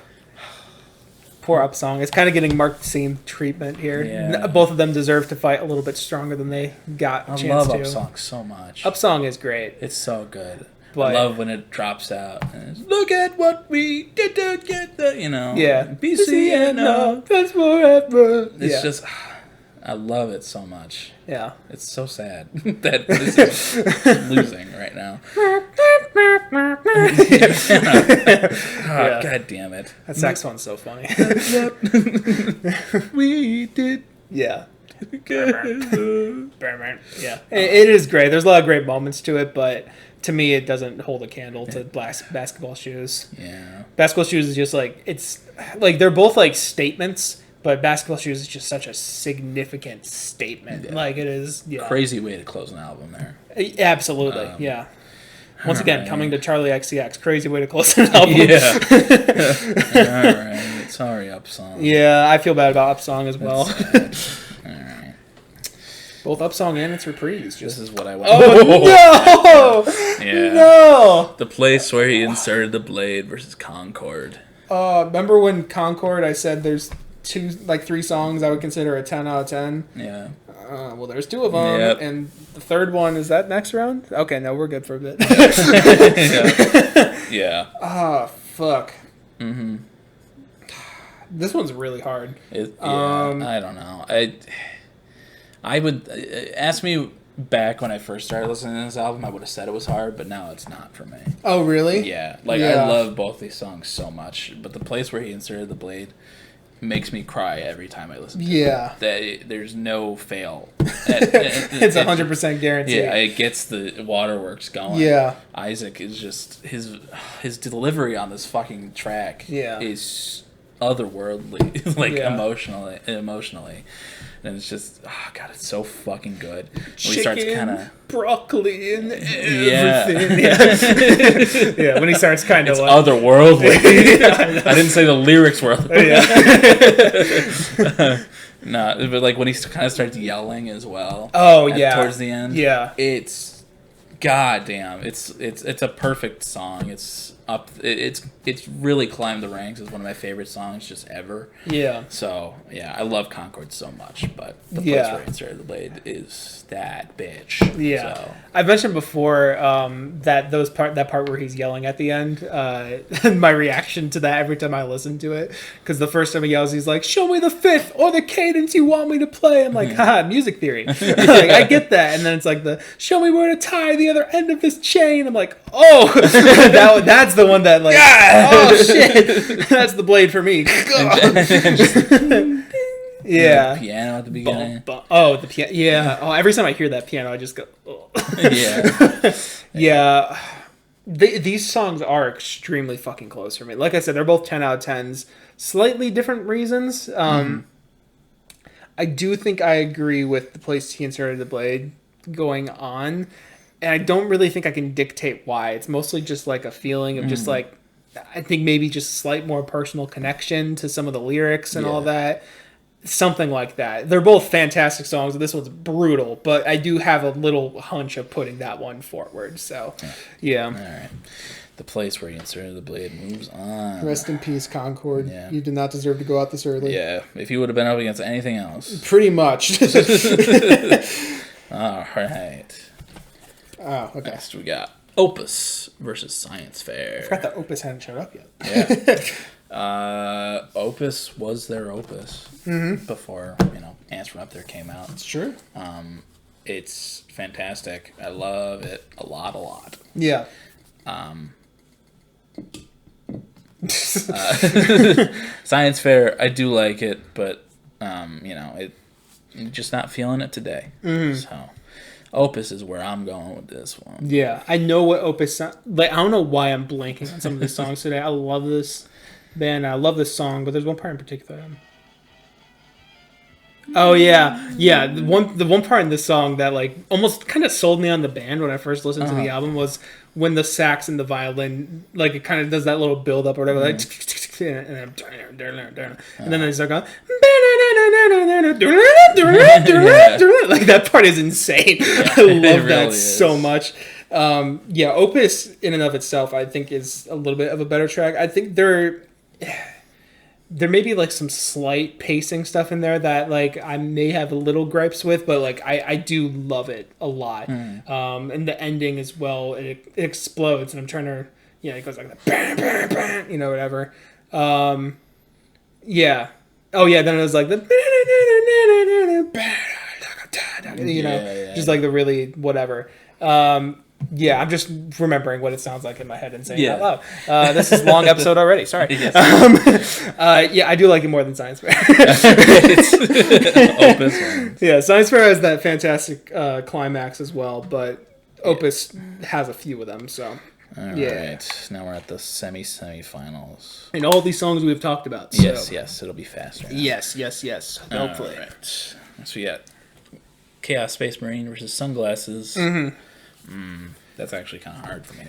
Poor Upsong. It's kind of getting marked same treatment here. Yeah. Both of them deserve to fight a little bit stronger than they got a chance to. I love Upsong so much. Upsong is great. It's so good. But, I love when it drops out. And it's, look at what we did to get the, Yeah. BCNR. That's forever. It's just, I love it so much. Yeah. It's so sad that this is losing right now. God damn it. That saxophone's so funny. We did. Yeah. Yeah. It is great. There's a lot of great moments to it, but to me, it doesn't hold a candle to Basketball Shoes. Yeah. Basketball Shoes is just like, it's like, they're both like statements, but Basketball Shoes is just such a significant statement. Yeah. Like, it is. Yeah. Crazy way to close an album there. Absolutely. Yeah. Once again, coming to Charlie XCX. Crazy way to close an album. Yeah. All right. Sorry, Upsong. Yeah, I feel bad about Upsong as well. All right. Both Upsong and its reprise. This is what I want. Oh, no! Yeah. No! The place where he inserted the blade versus Concord. Remember when Concord, I said there's three songs I would consider a 10 out of 10? Yeah. Well, there's two of them, Yep. and the third one, is that next round? Okay, no, we're good for a bit. Yeah. Ah, fuck. Mm-hmm. This one's really hard. I don't know. I would ask me back when I first started listening to this album, I would have said it was hard, but now it's not for me. Oh, really? Yeah. I love both these songs so much, but the place where he inserted the blade makes me cry every time I listen to it. There's no fail. It's 100% guaranteed. Yeah, it gets the waterworks going. Yeah. Isaac is just his delivery on this fucking track is otherworldly, emotionally. And it's just, oh god, it's so fucking good. When he starts kind of broccoli and everything. Yeah. When he starts kind of it's otherworldly. I didn't say the lyrics were otherworldly. No, but like when he kind of starts yelling as well. Oh yeah. Towards the end. Yeah. It's goddamn. It's a perfect song. It's up. It's really climbed the ranks as one of my favorite songs just ever. Yeah. So yeah, I love Concord so much, but the place where he inserted the blade is that bitch. Yeah. So. I've mentioned before that part where he's yelling at the end. My reaction to that every time I listen to it, because the first time he yells, he's like, "Show me the fifth or the cadence you want me to play." I'm like, haha, music theory. Like, I get that, and then it's like show me where to tie the other end of this chain. I'm like, oh, that's the one that oh shit, that's the blade for me. Yeah. The piano at the beginning. The piano. Yeah. Oh, every time I hear that piano, I just go. Oh. Yeah. Yeah. These songs are extremely fucking close for me. Like I said, they're both 10 out of 10s. Slightly different reasons. I do think I agree with the place he inserted the blade going on. And I don't really think I can dictate why. It's mostly just like a feeling of just like, I think maybe just a slight more personal connection to some of the lyrics and all that. Something like that. They're both fantastic songs. This one's brutal, but I do have a little hunch of putting that one forward. So, yeah. All right. The place where he inserted the blade moves on. Rest in peace, Concord. Yeah. You did not deserve to go out this early. Yeah. If you would have been up against anything else. Pretty much. All right. Oh, okay. Next we got Opus versus Science Fair. I forgot that Opus hadn't showed up yet. Yeah. Opus was their Opus before, Ants from Up There came out. It's true. It's fantastic. I love it a lot. Yeah. Science Fair, I do like it, but I'm just not feeling it today. So Opus is where I'm going with this one. Yeah, I know what Opus sounds like. I don't know why I'm blanking on some of these songs today. I love this band. I love this song, but there's one part in particular. Oh yeah. The one part in this song that almost kind of sold me on the band when I first listened to the album was when the sax and the violin it kind of does that little build up or whatever, and then they start going, that part is insane. I love that so much. Opus in and of itself I think is a little bit of a better track. I think there may be like some slight pacing stuff in there that like I may have a little gripes with, but like I do love it a lot. And the ending as well, it explodes, and I'm trying to, it goes like that, bam, bam, bam, whatever. Yeah. Oh yeah, then it was like the just like the really whatever. Yeah, I'm just remembering what it sounds like in my head and saying it out loud. This is a long episode already. Sorry. Yeah, I do like it more than Science Fair. Opus. Yeah, Science Fair has that fantastic climax as well, but Opus has a few of them. So. All right. Now we're at the semifinals. And all these songs we've talked about. So. Yes. It'll be faster. Now. Yes. Hopefully. All right. So we got Chaos Space Marine versus Sunglasses. That's actually kind of hard for me.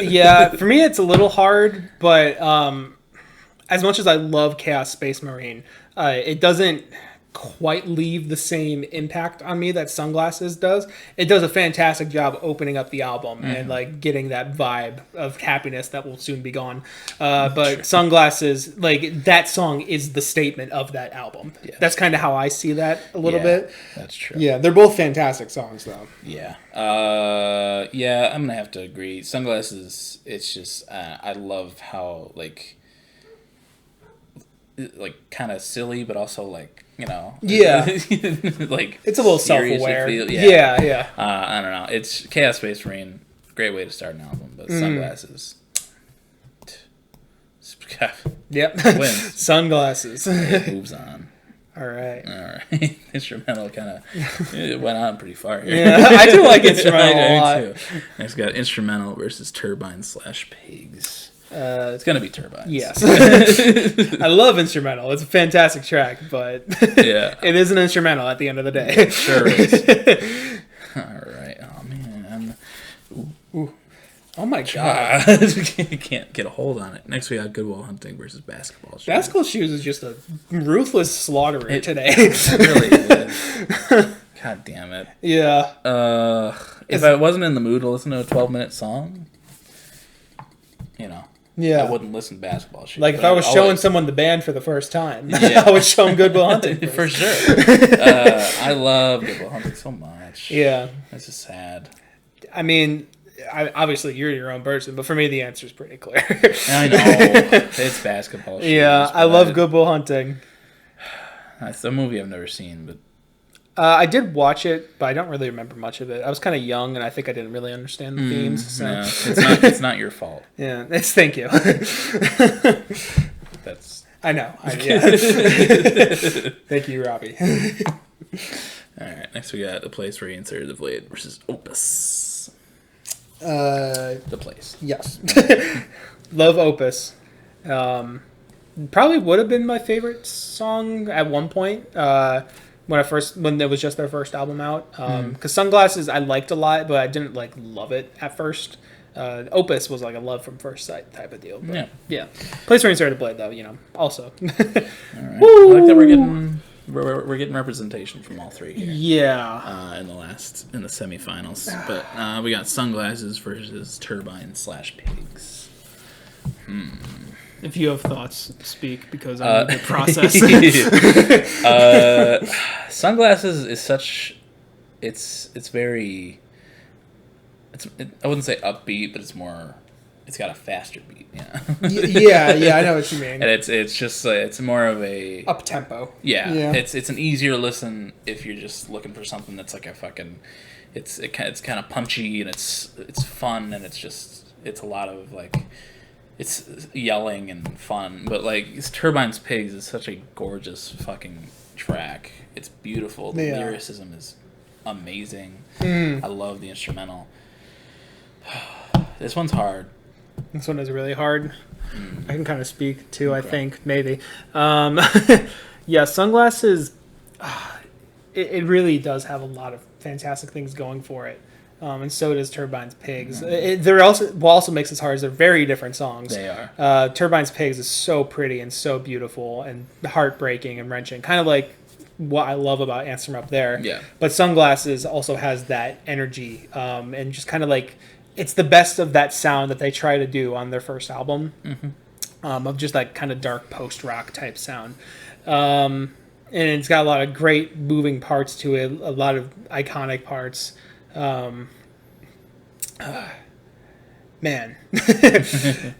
Yeah, for me it's a little hard, but as much as I love Chaos Space Marine, it doesn't quite leave the same impact on me that Sunglasses does. It does a fantastic job opening up the album and like getting that vibe of happiness that will soon be gone. But Sunglasses, like that song is the statement of that album. Yeah. That's kind of how I see that a little bit. That's true. Yeah, they're both fantastic songs though. Yeah. Yeah, I'm gonna have to agree. Sunglasses, it's just I love how like kind of silly, but also like like it's a little self-aware. Yeah. I don't know. It's Chaos Space Marine, great way to start an album, but Sunglasses. Yep. Wins. Sunglasses. It moves on. All right. Instrumental kind of it went on pretty far here. Yeah, I do like instrumental a lot. Too. Next, got Instrumental versus Turbine/Pigs. It's gonna be Turbines. Yes. I love Instrumental. It's a fantastic track, but it is an instrumental at the end of the day. It sure is. All right. Oh man. Ooh. Oh my god. Can't get a hold on it. Next we got Good Will Hunting versus Basketball Shoes. Basketball Shoes is just a ruthless slaughterer today. It really is. God damn it. Yeah. If I wasn't in the mood to listen to a 12-minute song, I wouldn't listen to Basketball Shoes. Like if I was showing someone the band for the first time, I would show them Good Will Hunting. For sure. I love Good Will Hunting so much. Yeah. This is sad. I mean, obviously you're your own person, but for me the answer is pretty clear. I know. It's Basketball Shoes. Yeah, I love Good Will Hunting. It's a movie I've never seen, but I did watch it, but I don't really remember much of it. I was kind of young, and I think I didn't really understand the themes. So. No, it's not your fault. Yeah, thank you. That's. I know. Thank you, Robbie. All right, next we got The Place Where You Inserted the Blade versus Opus. The Place. Yes. Love Opus. Probably would have been my favorite song at one point. When it was just their first album out, because Sunglasses I liked a lot, but I didn't like love it at first. Opus was like a love from first sight type of deal. But yeah. Place Where You Inserted the Blade though, also. All right. I like that we're getting representation from all three here. Yeah. In the semifinals, but we got Sunglasses versus Turbine/Pigs. If you have thoughts, speak, because I need to process. Sunglasses is such. It's very. I wouldn't say upbeat, but it's more. It's got a faster beat. Yeah, I know what you mean. And it's just it's more of a up tempo. Yeah. It's an easier listen if you're just looking for something that's like a fucking. It's kind of punchy and it's fun and it's a lot of like. It's yelling and fun, but like Turbines/Pigs is such a gorgeous fucking track. It's beautiful. The lyricism is amazing. I love the instrumental. This one's hard. This one is really hard. I can kind of speak too. Okay. I think maybe. Yeah, Sunglasses. It really does have a lot of fantastic things going for it. And so does Turbines/Pigs. They're also what also makes this hard is they're very different songs. They are. Turbines/Pigs is so pretty and so beautiful and heartbreaking and wrenching, kind of like what I love about Answer Up There. Yeah. But Sunglasses also has that energy and just kind of like it's the best of that sound that they try to do on their first album. of just that kind of dark post-rock type sound. And it's got a lot of great moving parts to it, a lot of iconic parts. Man.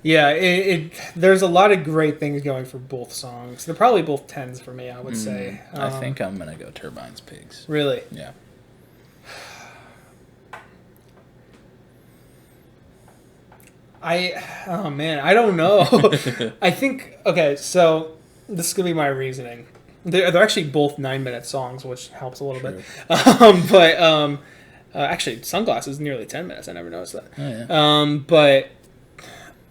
Yeah, there's a lot of great things going for both songs. They're probably both 10s for me, I would say. I think I'm going to go Turbines Pigs. Really? Yeah. I don't know. I think, okay, so this is going to be my reasoning. They're actually both 9-minute songs, which helps a little bit. Actually, Sunglasses is nearly 10 minutes. I never noticed that. Oh, yeah. But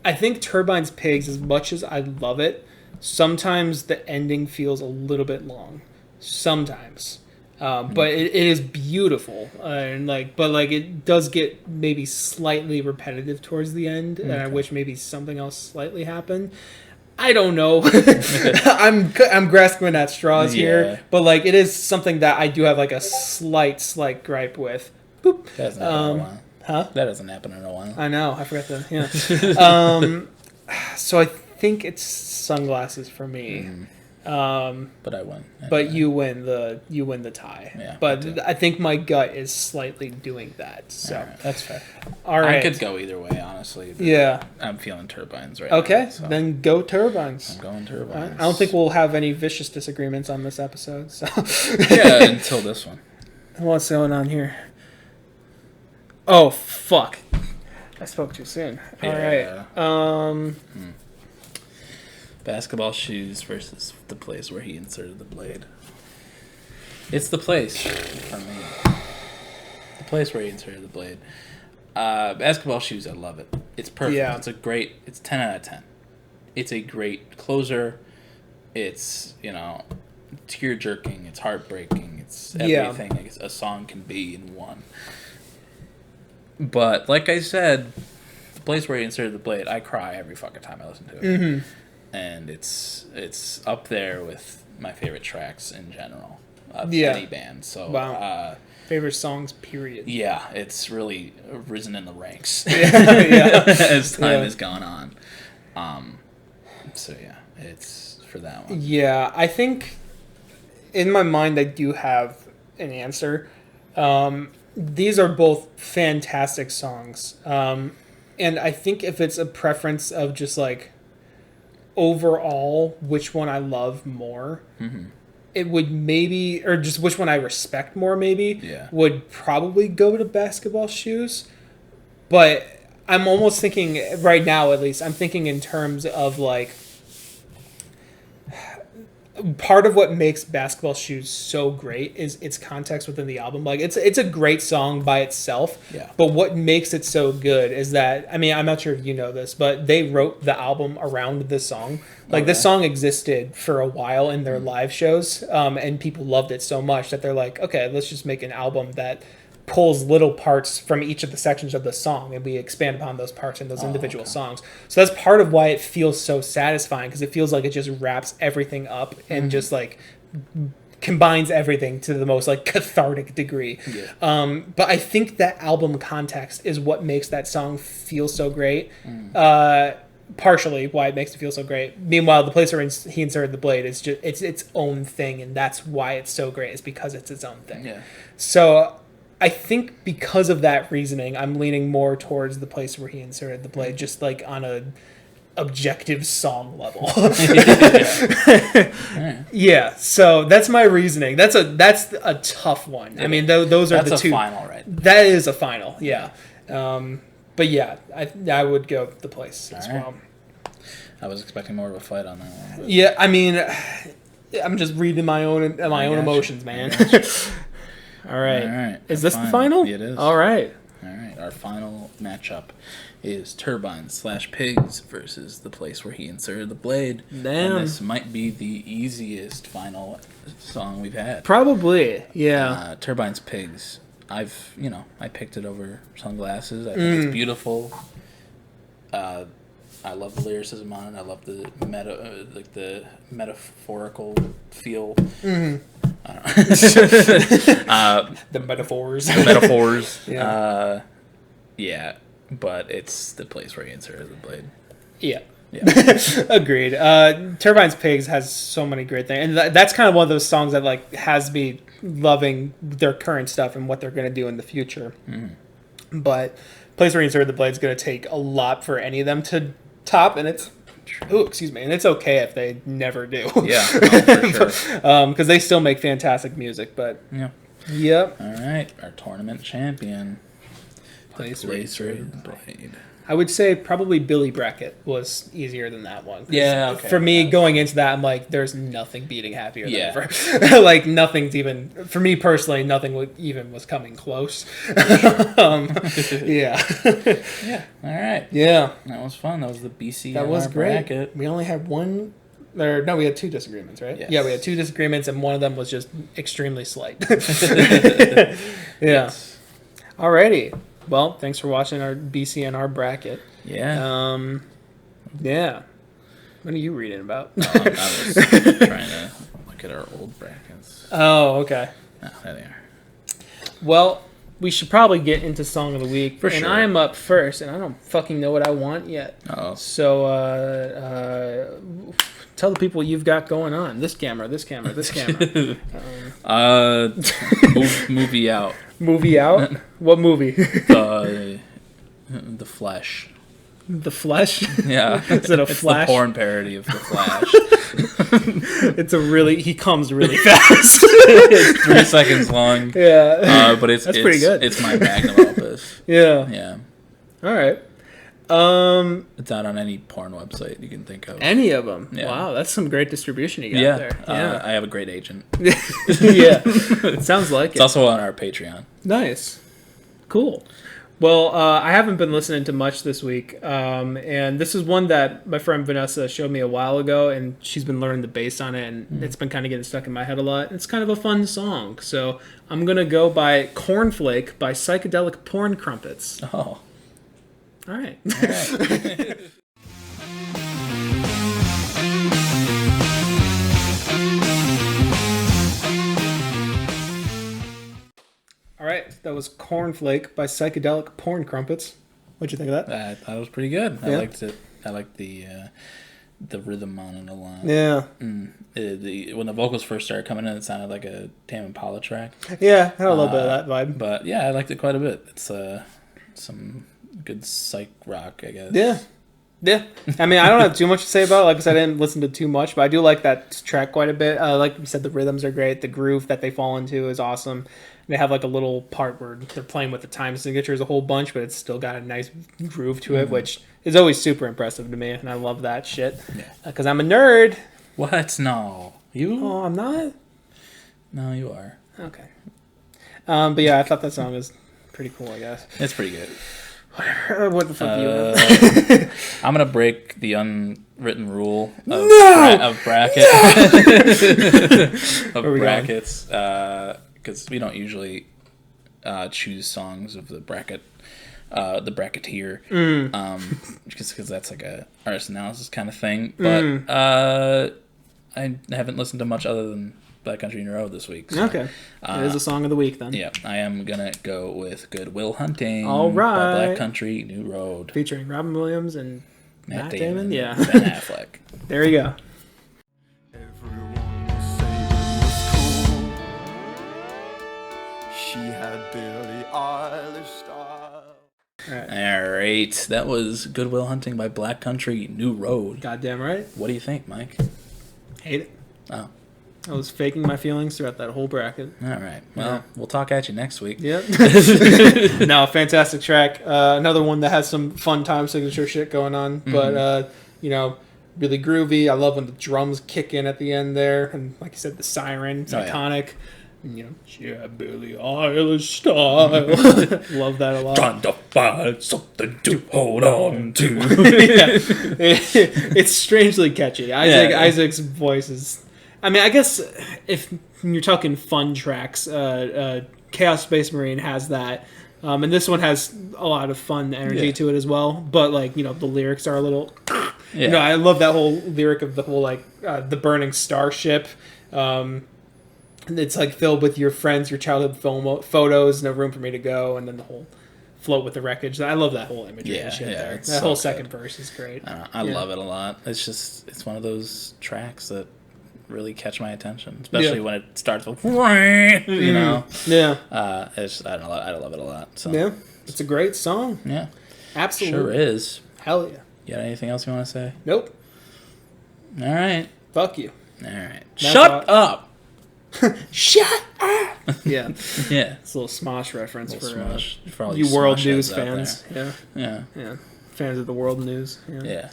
I think Turbines Pigs, as much as I love it, sometimes the ending feels a little bit long. Sometimes. But it is beautiful. But it does get maybe slightly repetitive towards the end. Okay. And I wish maybe something else slightly happened. I don't know. I'm grasping at straws here, but it is something that I do have a slight gripe with. Boop. That hasn't happened in a while. Huh? That hasn't happened in a while. I know. I forgot that. Yeah. So I think it's Sunglasses for me. But I win. But you win the tie. Yeah, but I think my gut is slightly doing that. So right, that's fair. All right. I could go either way, honestly. Yeah. I'm feeling Turbines right now. Okay, so. Then go Turbines. I'm going Turbines. I don't think we'll have any vicious disagreements on this episode. So. Yeah, until this one. What's going on here? Oh, fuck. I spoke too soon. Yeah. All right. Basketball Shoes versus The Place Where He Inserted the Blade. It's The Place for me. The Place Where He Inserted the Blade. Basketball Shoes, I love it. It's perfect. Yeah. It's 10 out of 10. It's a great closer. It's, tear-jerking. It's heartbreaking. It's everything a song can be in one. But, like I said, The Place Where He Inserted the Blade, I cry every fucking time I listen to it. Mm-hmm. And it's up there with my favorite tracks in general of any band. So, wow. Favorite songs, period. Yeah, it's really risen in the ranks yeah. as time has gone on. So yeah, it's for that one. Yeah, I think in my mind I do have an answer. These are both fantastic songs, and I think if it's a preference of just overall which one I love more, it would maybe, or just which one I respect more maybe, would probably go to Basketball Shoes. But I'm almost thinking, right now at least, I'm thinking in terms of part of what makes Basketball Shoes so great is its context within the album. It's a great song by itself. Yeah. But what makes it so good is that, I'm not sure if you know this, but they wrote the album around this song. This song existed for a while in their live shows, and people loved it so much that they're like, okay, let's just make an album that pulls little parts from each of the sections of the song, and we expand upon those parts in those individual songs. So that's part of why it feels so satisfying, because it feels like it just wraps everything up and just combines everything to the most cathartic degree. Yeah. But I think that album context is what makes that song feel so great. Partially why it makes it feel so great. Meanwhile, The Place Where He Inserted the Blade is just it's its own thing, and that's why it's so great, is because it's its own thing. Yeah. So I think because of that reasoning, I'm leaning more towards The Place Where He Inserted the Blade, just on a objective song level. Yeah, so that's my reasoning. That's a tough one. Yeah. Those are the two. That's a final, right? That is a final, yeah. But yeah, I would go The Place as well. I was expecting more of a fight on that one. But... Yeah, I'm just reading my own emotions, man. All right. Is this the final? It is. All right. Our final matchup is Turbines/Pigs versus The Place Where He Inserted the Blade. Damn. And this might be the easiest final song we've had. Probably, yeah. Turbines/Pigs. I picked it over Sunglasses. I think it's beautiful. I love the lyricism on it. I love the the metaphorical feel. Mm-hmm. I don't know. The metaphors. The metaphors. Yeah. Yeah, but it's The Place Where He Inserted the Blade. Yeah. Yeah. Agreed. Turbines Pigs has so many great things, and that's kind of one of those songs that like has me loving their current stuff and what they're going to do in the future. But Place Where You Insert the Blade is going to take a lot for any of them to top, and it's and it's okay if they never do. Yeah, for sure. Because they still make fantastic music. But yep. All right, our tournament champion. Place Where You Insert the Blade. I would say probably Billy Brackett was easier than that one. Yeah, okay. For me, going into that, I'm like, there's nothing beating Happier than Ever. Like, nothing's even, for me personally, nothing even was coming close. Sure. Yeah. Yeah, all right. Yeah. That was fun. That was the BCNR That was great. bracket. We only had one, or no, we had 2 disagreements, right? Yes. Yeah, we had 2 disagreements, and one of them was just extremely slight. Yes. Alrighty. Well, thanks for watching our BCNR bracket. Yeah. Yeah. What are you reading about? I was trying to look at our old brackets. Oh, okay. Oh, there they are. Well, we should probably get into Song of the Week. For sure. And I'm up first, and I don't fucking know what I want yet. Oh. So, tell the people what you've got going on. This camera. Movie out. Movie out? What movie? The Flash. The Flesh? Yeah. Is it a it's Flash? The porn parody of The Flash. He comes really fast. It's 3 seconds long. Yeah. But it's pretty good. It's my magnum opus. Yeah. Yeah. All right. It's out on any porn website you can think of. Any of them? Yeah. Wow, that's some great distribution you got there. Yeah. I have a great agent. Yeah. It sounds like It's also on our Patreon. Nice. Cool. Well, I haven't been listening to much this week, and this is one that my friend Vanessa showed me a while ago, and she's been learning the bass on it, and it's been kind of getting stuck in my head a lot. It's kind of a fun song, so I'm going to go by Cornflake by Psychedelic Porn Crumpets. Oh. All right. All right. All right, that was Cornflake by Psychedelic Porn Crumpets. What'd you think of that? I thought it was pretty good. Yeah. I liked it. I liked the rhythm on it a lot. Yeah. When the vocals first started coming in, it sounded like a Tame Impala track. Yeah, had a little bit of that vibe. But yeah, I liked it quite a bit. It's some good psych rock, I guess. Yeah. Yeah. I mean, I don't have too much to say about it. Like I said, I didn't listen to too much, but I do like that track quite a bit. Like you said, the rhythms are great. The groove that they fall into is awesome. They have like a little part where they're playing with the time signatures a whole bunch, but it's still got a nice groove to it, which is always super impressive to me, and I love that shit. Because I'm a nerd. What? No. You? Oh, I'm not? No, you are. Okay. But yeah, I thought that song was pretty cool, I guess. It's pretty good. What the fuck do you want? I'm going to break the unwritten rule of, No! bracket. Of brackets. Because we don't usually choose songs of the bracket, the bracketeer, just because that's like a artist analysis kind of thing. But I haven't listened to much other than Black Country New Road this week. So, okay, it is a song of the week then. Yeah, I am gonna go with "Good Will Hunting" All right. by Black Country New Road, featuring Robin Williams and Matt Damon. Yeah, Ben Affleck. There you go. She had Billie Eilish style. All right, that was "Good Will Hunting" by Black Country New Road. Goddamn right. What do you think, Mike? Hate it. Oh. I was faking my feelings throughout that whole bracket. All right. Well, we'll talk at you next week. Yep. No, fantastic track. Another one that has some fun time signature shit going on, but really groovy. I love when the drums kick in at the end there, and like you said, the siren, it's iconic. And, she had Billie Eilish style. Love that a lot. Trying to find something to hold on to. It's strangely catchy. Isaac's voice is. I mean, I guess if you're talking fun tracks, Chaos Space Marine has that, and this one has a lot of fun energy to it as well. But the lyrics are a little. I love that whole lyric of the whole the burning starship. It's filled with your friends, your childhood photos, no room for me to go, and then the whole float with the wreckage. I love that whole imagery and shit there. That so whole second verse is great. I love it a lot. It's one of those tracks that really catch my attention, especially when it starts with, you know. Yeah. I love it a lot. So. Yeah. It's a great song. Yeah. Absolutely. Sure is. Hell yeah. You got anything else you want to say? Nope. All right. Fuck you. All right. Shut up. Shut up. Yeah. Yeah. It's a little Smosh reference for all you World News fans. Yeah. Yeah. Yeah. Fans of the World News. Yeah.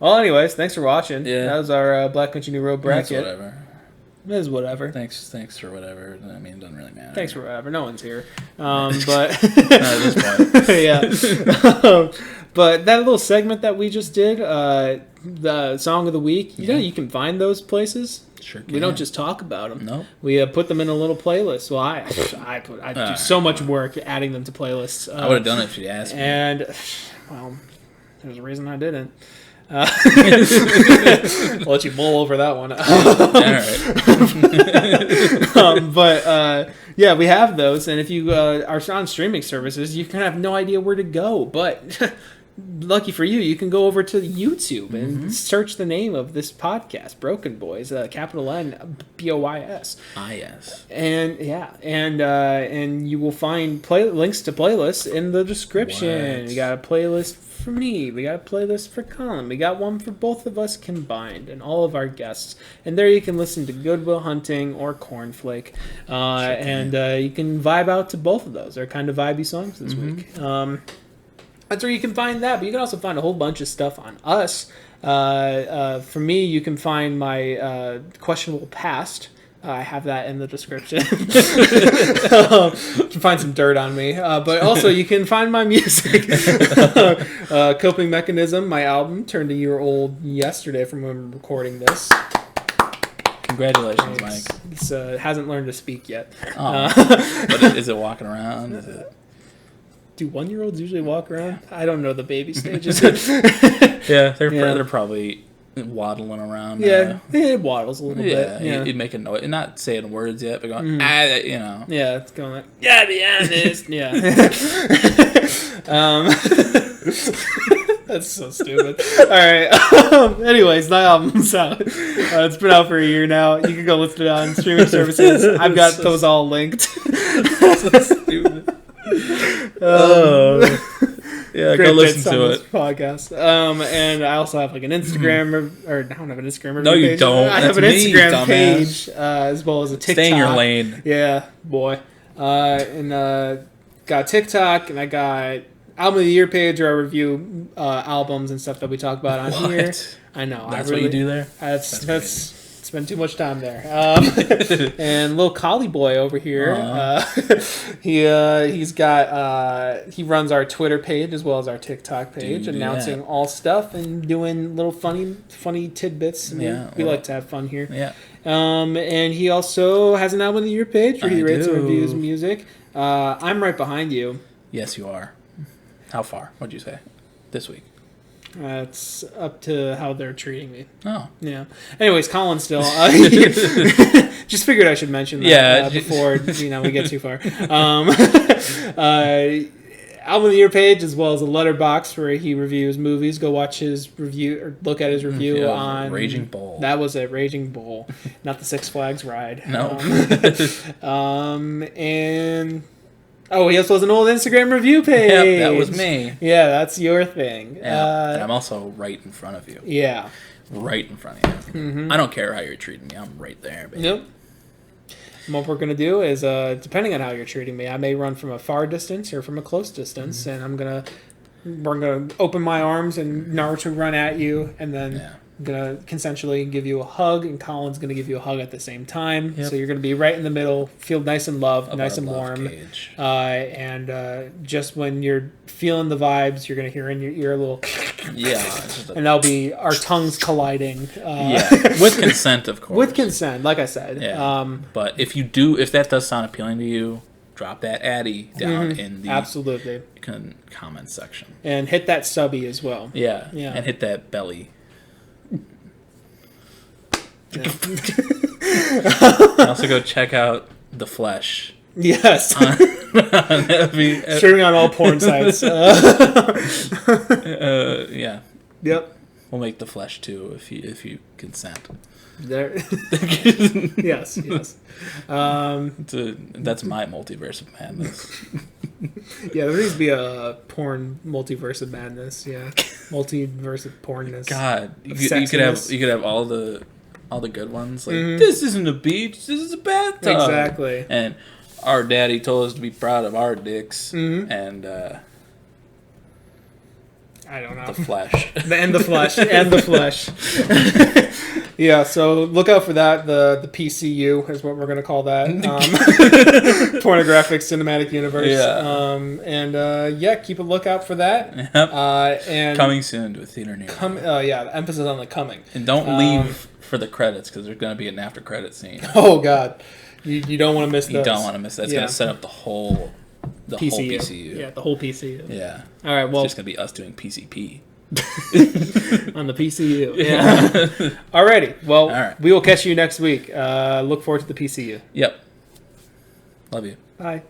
Well, anyways, thanks for watching. Yeah. That was our Black Country New Road bracket. That's whatever. It is whatever. Thanks for whatever. I mean, it doesn't really matter. Thanks for whatever. No one's here. But at this point. Yeah. But that little segment that we just did, the Song of the Week, you know, you can find those places. Sure can. We don't just talk about them. No. We put them in a little playlist. Well, I do so much work adding them to playlists. I would have done it if you'd asked me. And, well, there's a reason I didn't. I'll let you mull over that one. But yeah, we have those, and if you are on streaming services, you can have no idea where to go. But lucky for you, you can go over to YouTube and search the name of this podcast, BrokeN Boys, capital N BOYS. Yes. And yeah, and you will find links to playlists in the description. What? We got a playlist for me. We got a playlist for Colin. We got one for both of us combined, and all of our guests. And there you can listen to Good Will Hunting or Cornflake, and you can vibe out to both of those. They're kind of vibey songs this week. That's where you can find that, but you can also find a whole bunch of stuff on us. For me, you can find my questionable past. I have that in the description. You can find some dirt on me. But also, you can find my music. Coping Mechanism, my album, turned a year old yesterday from when I'm recording this. Congratulations, Mike. It hasn't learned to speak yet. But is it walking around? Is it... Do 1-year-olds usually walk around? I don't know the baby stages. Yeah, they're probably waddling around. Yeah, it waddles a little bit. Yeah, he'd make a noise, not saying words yet, but going, you know. Yeah, it's going like, yeah, be honest. Yeah. That's so stupid. All right. Anyways, that album's out. It's been out for a year now. You can go listen to it on streaming services. I've got those all linked. So stupid. Yeah, go listen to it. Podcast. And I also have like an Instagram, or I don't have an Instagram. No, you don't. I have an Instagram page as well as a TikTok. Stay in your lane. Yeah, boy. And got TikTok, and I got Album of the Year page where I review albums and stuff that we talk about on here. I know. That's what you do there? That's spend too much time there. And little Collie boy over here, he runs our Twitter page as well as our TikTok page, announcing all stuff and doing little funny tidbits. We like to have fun here. Yeah. And he also has an Album of the Year page where he rates and reviews music. I'm right behind you. Yes, you are. How far? What'd you say this week? It's up to how they're treating me. Oh. Yeah. Anyways, Colin still. Just figured I should mention that before we get too far. Album of the Year page as well as a letterbox where he reviews movies. Go watch his review or look at his review on Raging Bull. That was a Raging Bull, not the Six Flags ride. No. And... Oh, he also has an old Instagram review page. Yep, that was me. Yeah, that's your thing. Yeah, and I'm also right in front of you. Yeah. Right in front of you. I don't care how you're treating me. I'm right there, baby. Yep. And what we're going to do is, depending on how you're treating me, I may run from a far distance or from a close distance, and we're going to open my arms and Naruto run at you, and then... I'm going to consensually give you a hug, and Colin's going to give you a hug at the same time. Yep. So you're going to be right in the middle, feel nice and loved, nice and warm. And just when you're feeling the vibes, you're going to hear in your ear a little... and that'll be our tongues colliding. With consent, of course. With consent, like I said. Yeah. But if that does sound appealing to you, drop that Addy down in the comment section. And hit that subby as well. Yeah. And hit that belly. Also go check out The Flesh. Yes. Streaming on all porn sites. Yeah. Yep. We'll make The Flesh too if you consent. There. Yes. That's my multiverse of madness. Yeah, there needs to be a porn multiverse of madness. Yeah, multiverse of pornness. God, you could have all the good ones. Like this isn't a beach, this is a bathtub. Exactly. And our daddy told us to be proud of our dicks. And I don't know. The Flesh. The Flesh. Yeah, so look out for that. The PCU is what we're going to call that. Pornographic Cinematic Universe. Yeah. Keep a lookout for that. Yep. And coming soon to a theater near you. The emphasis on the coming. And don't leave for the credits, because there's going to be an after credit scene. Oh, God. You don't want to miss those. You don't want to miss that. It's going to set up the whole PCU. Yeah, the whole PCU. Yeah. All right, well. It's just going to be us doing PCP. On the PCU. Yeah. Alrighty. Well, we will catch you next week. Look forward to the PCU. Yep. Love you. Bye.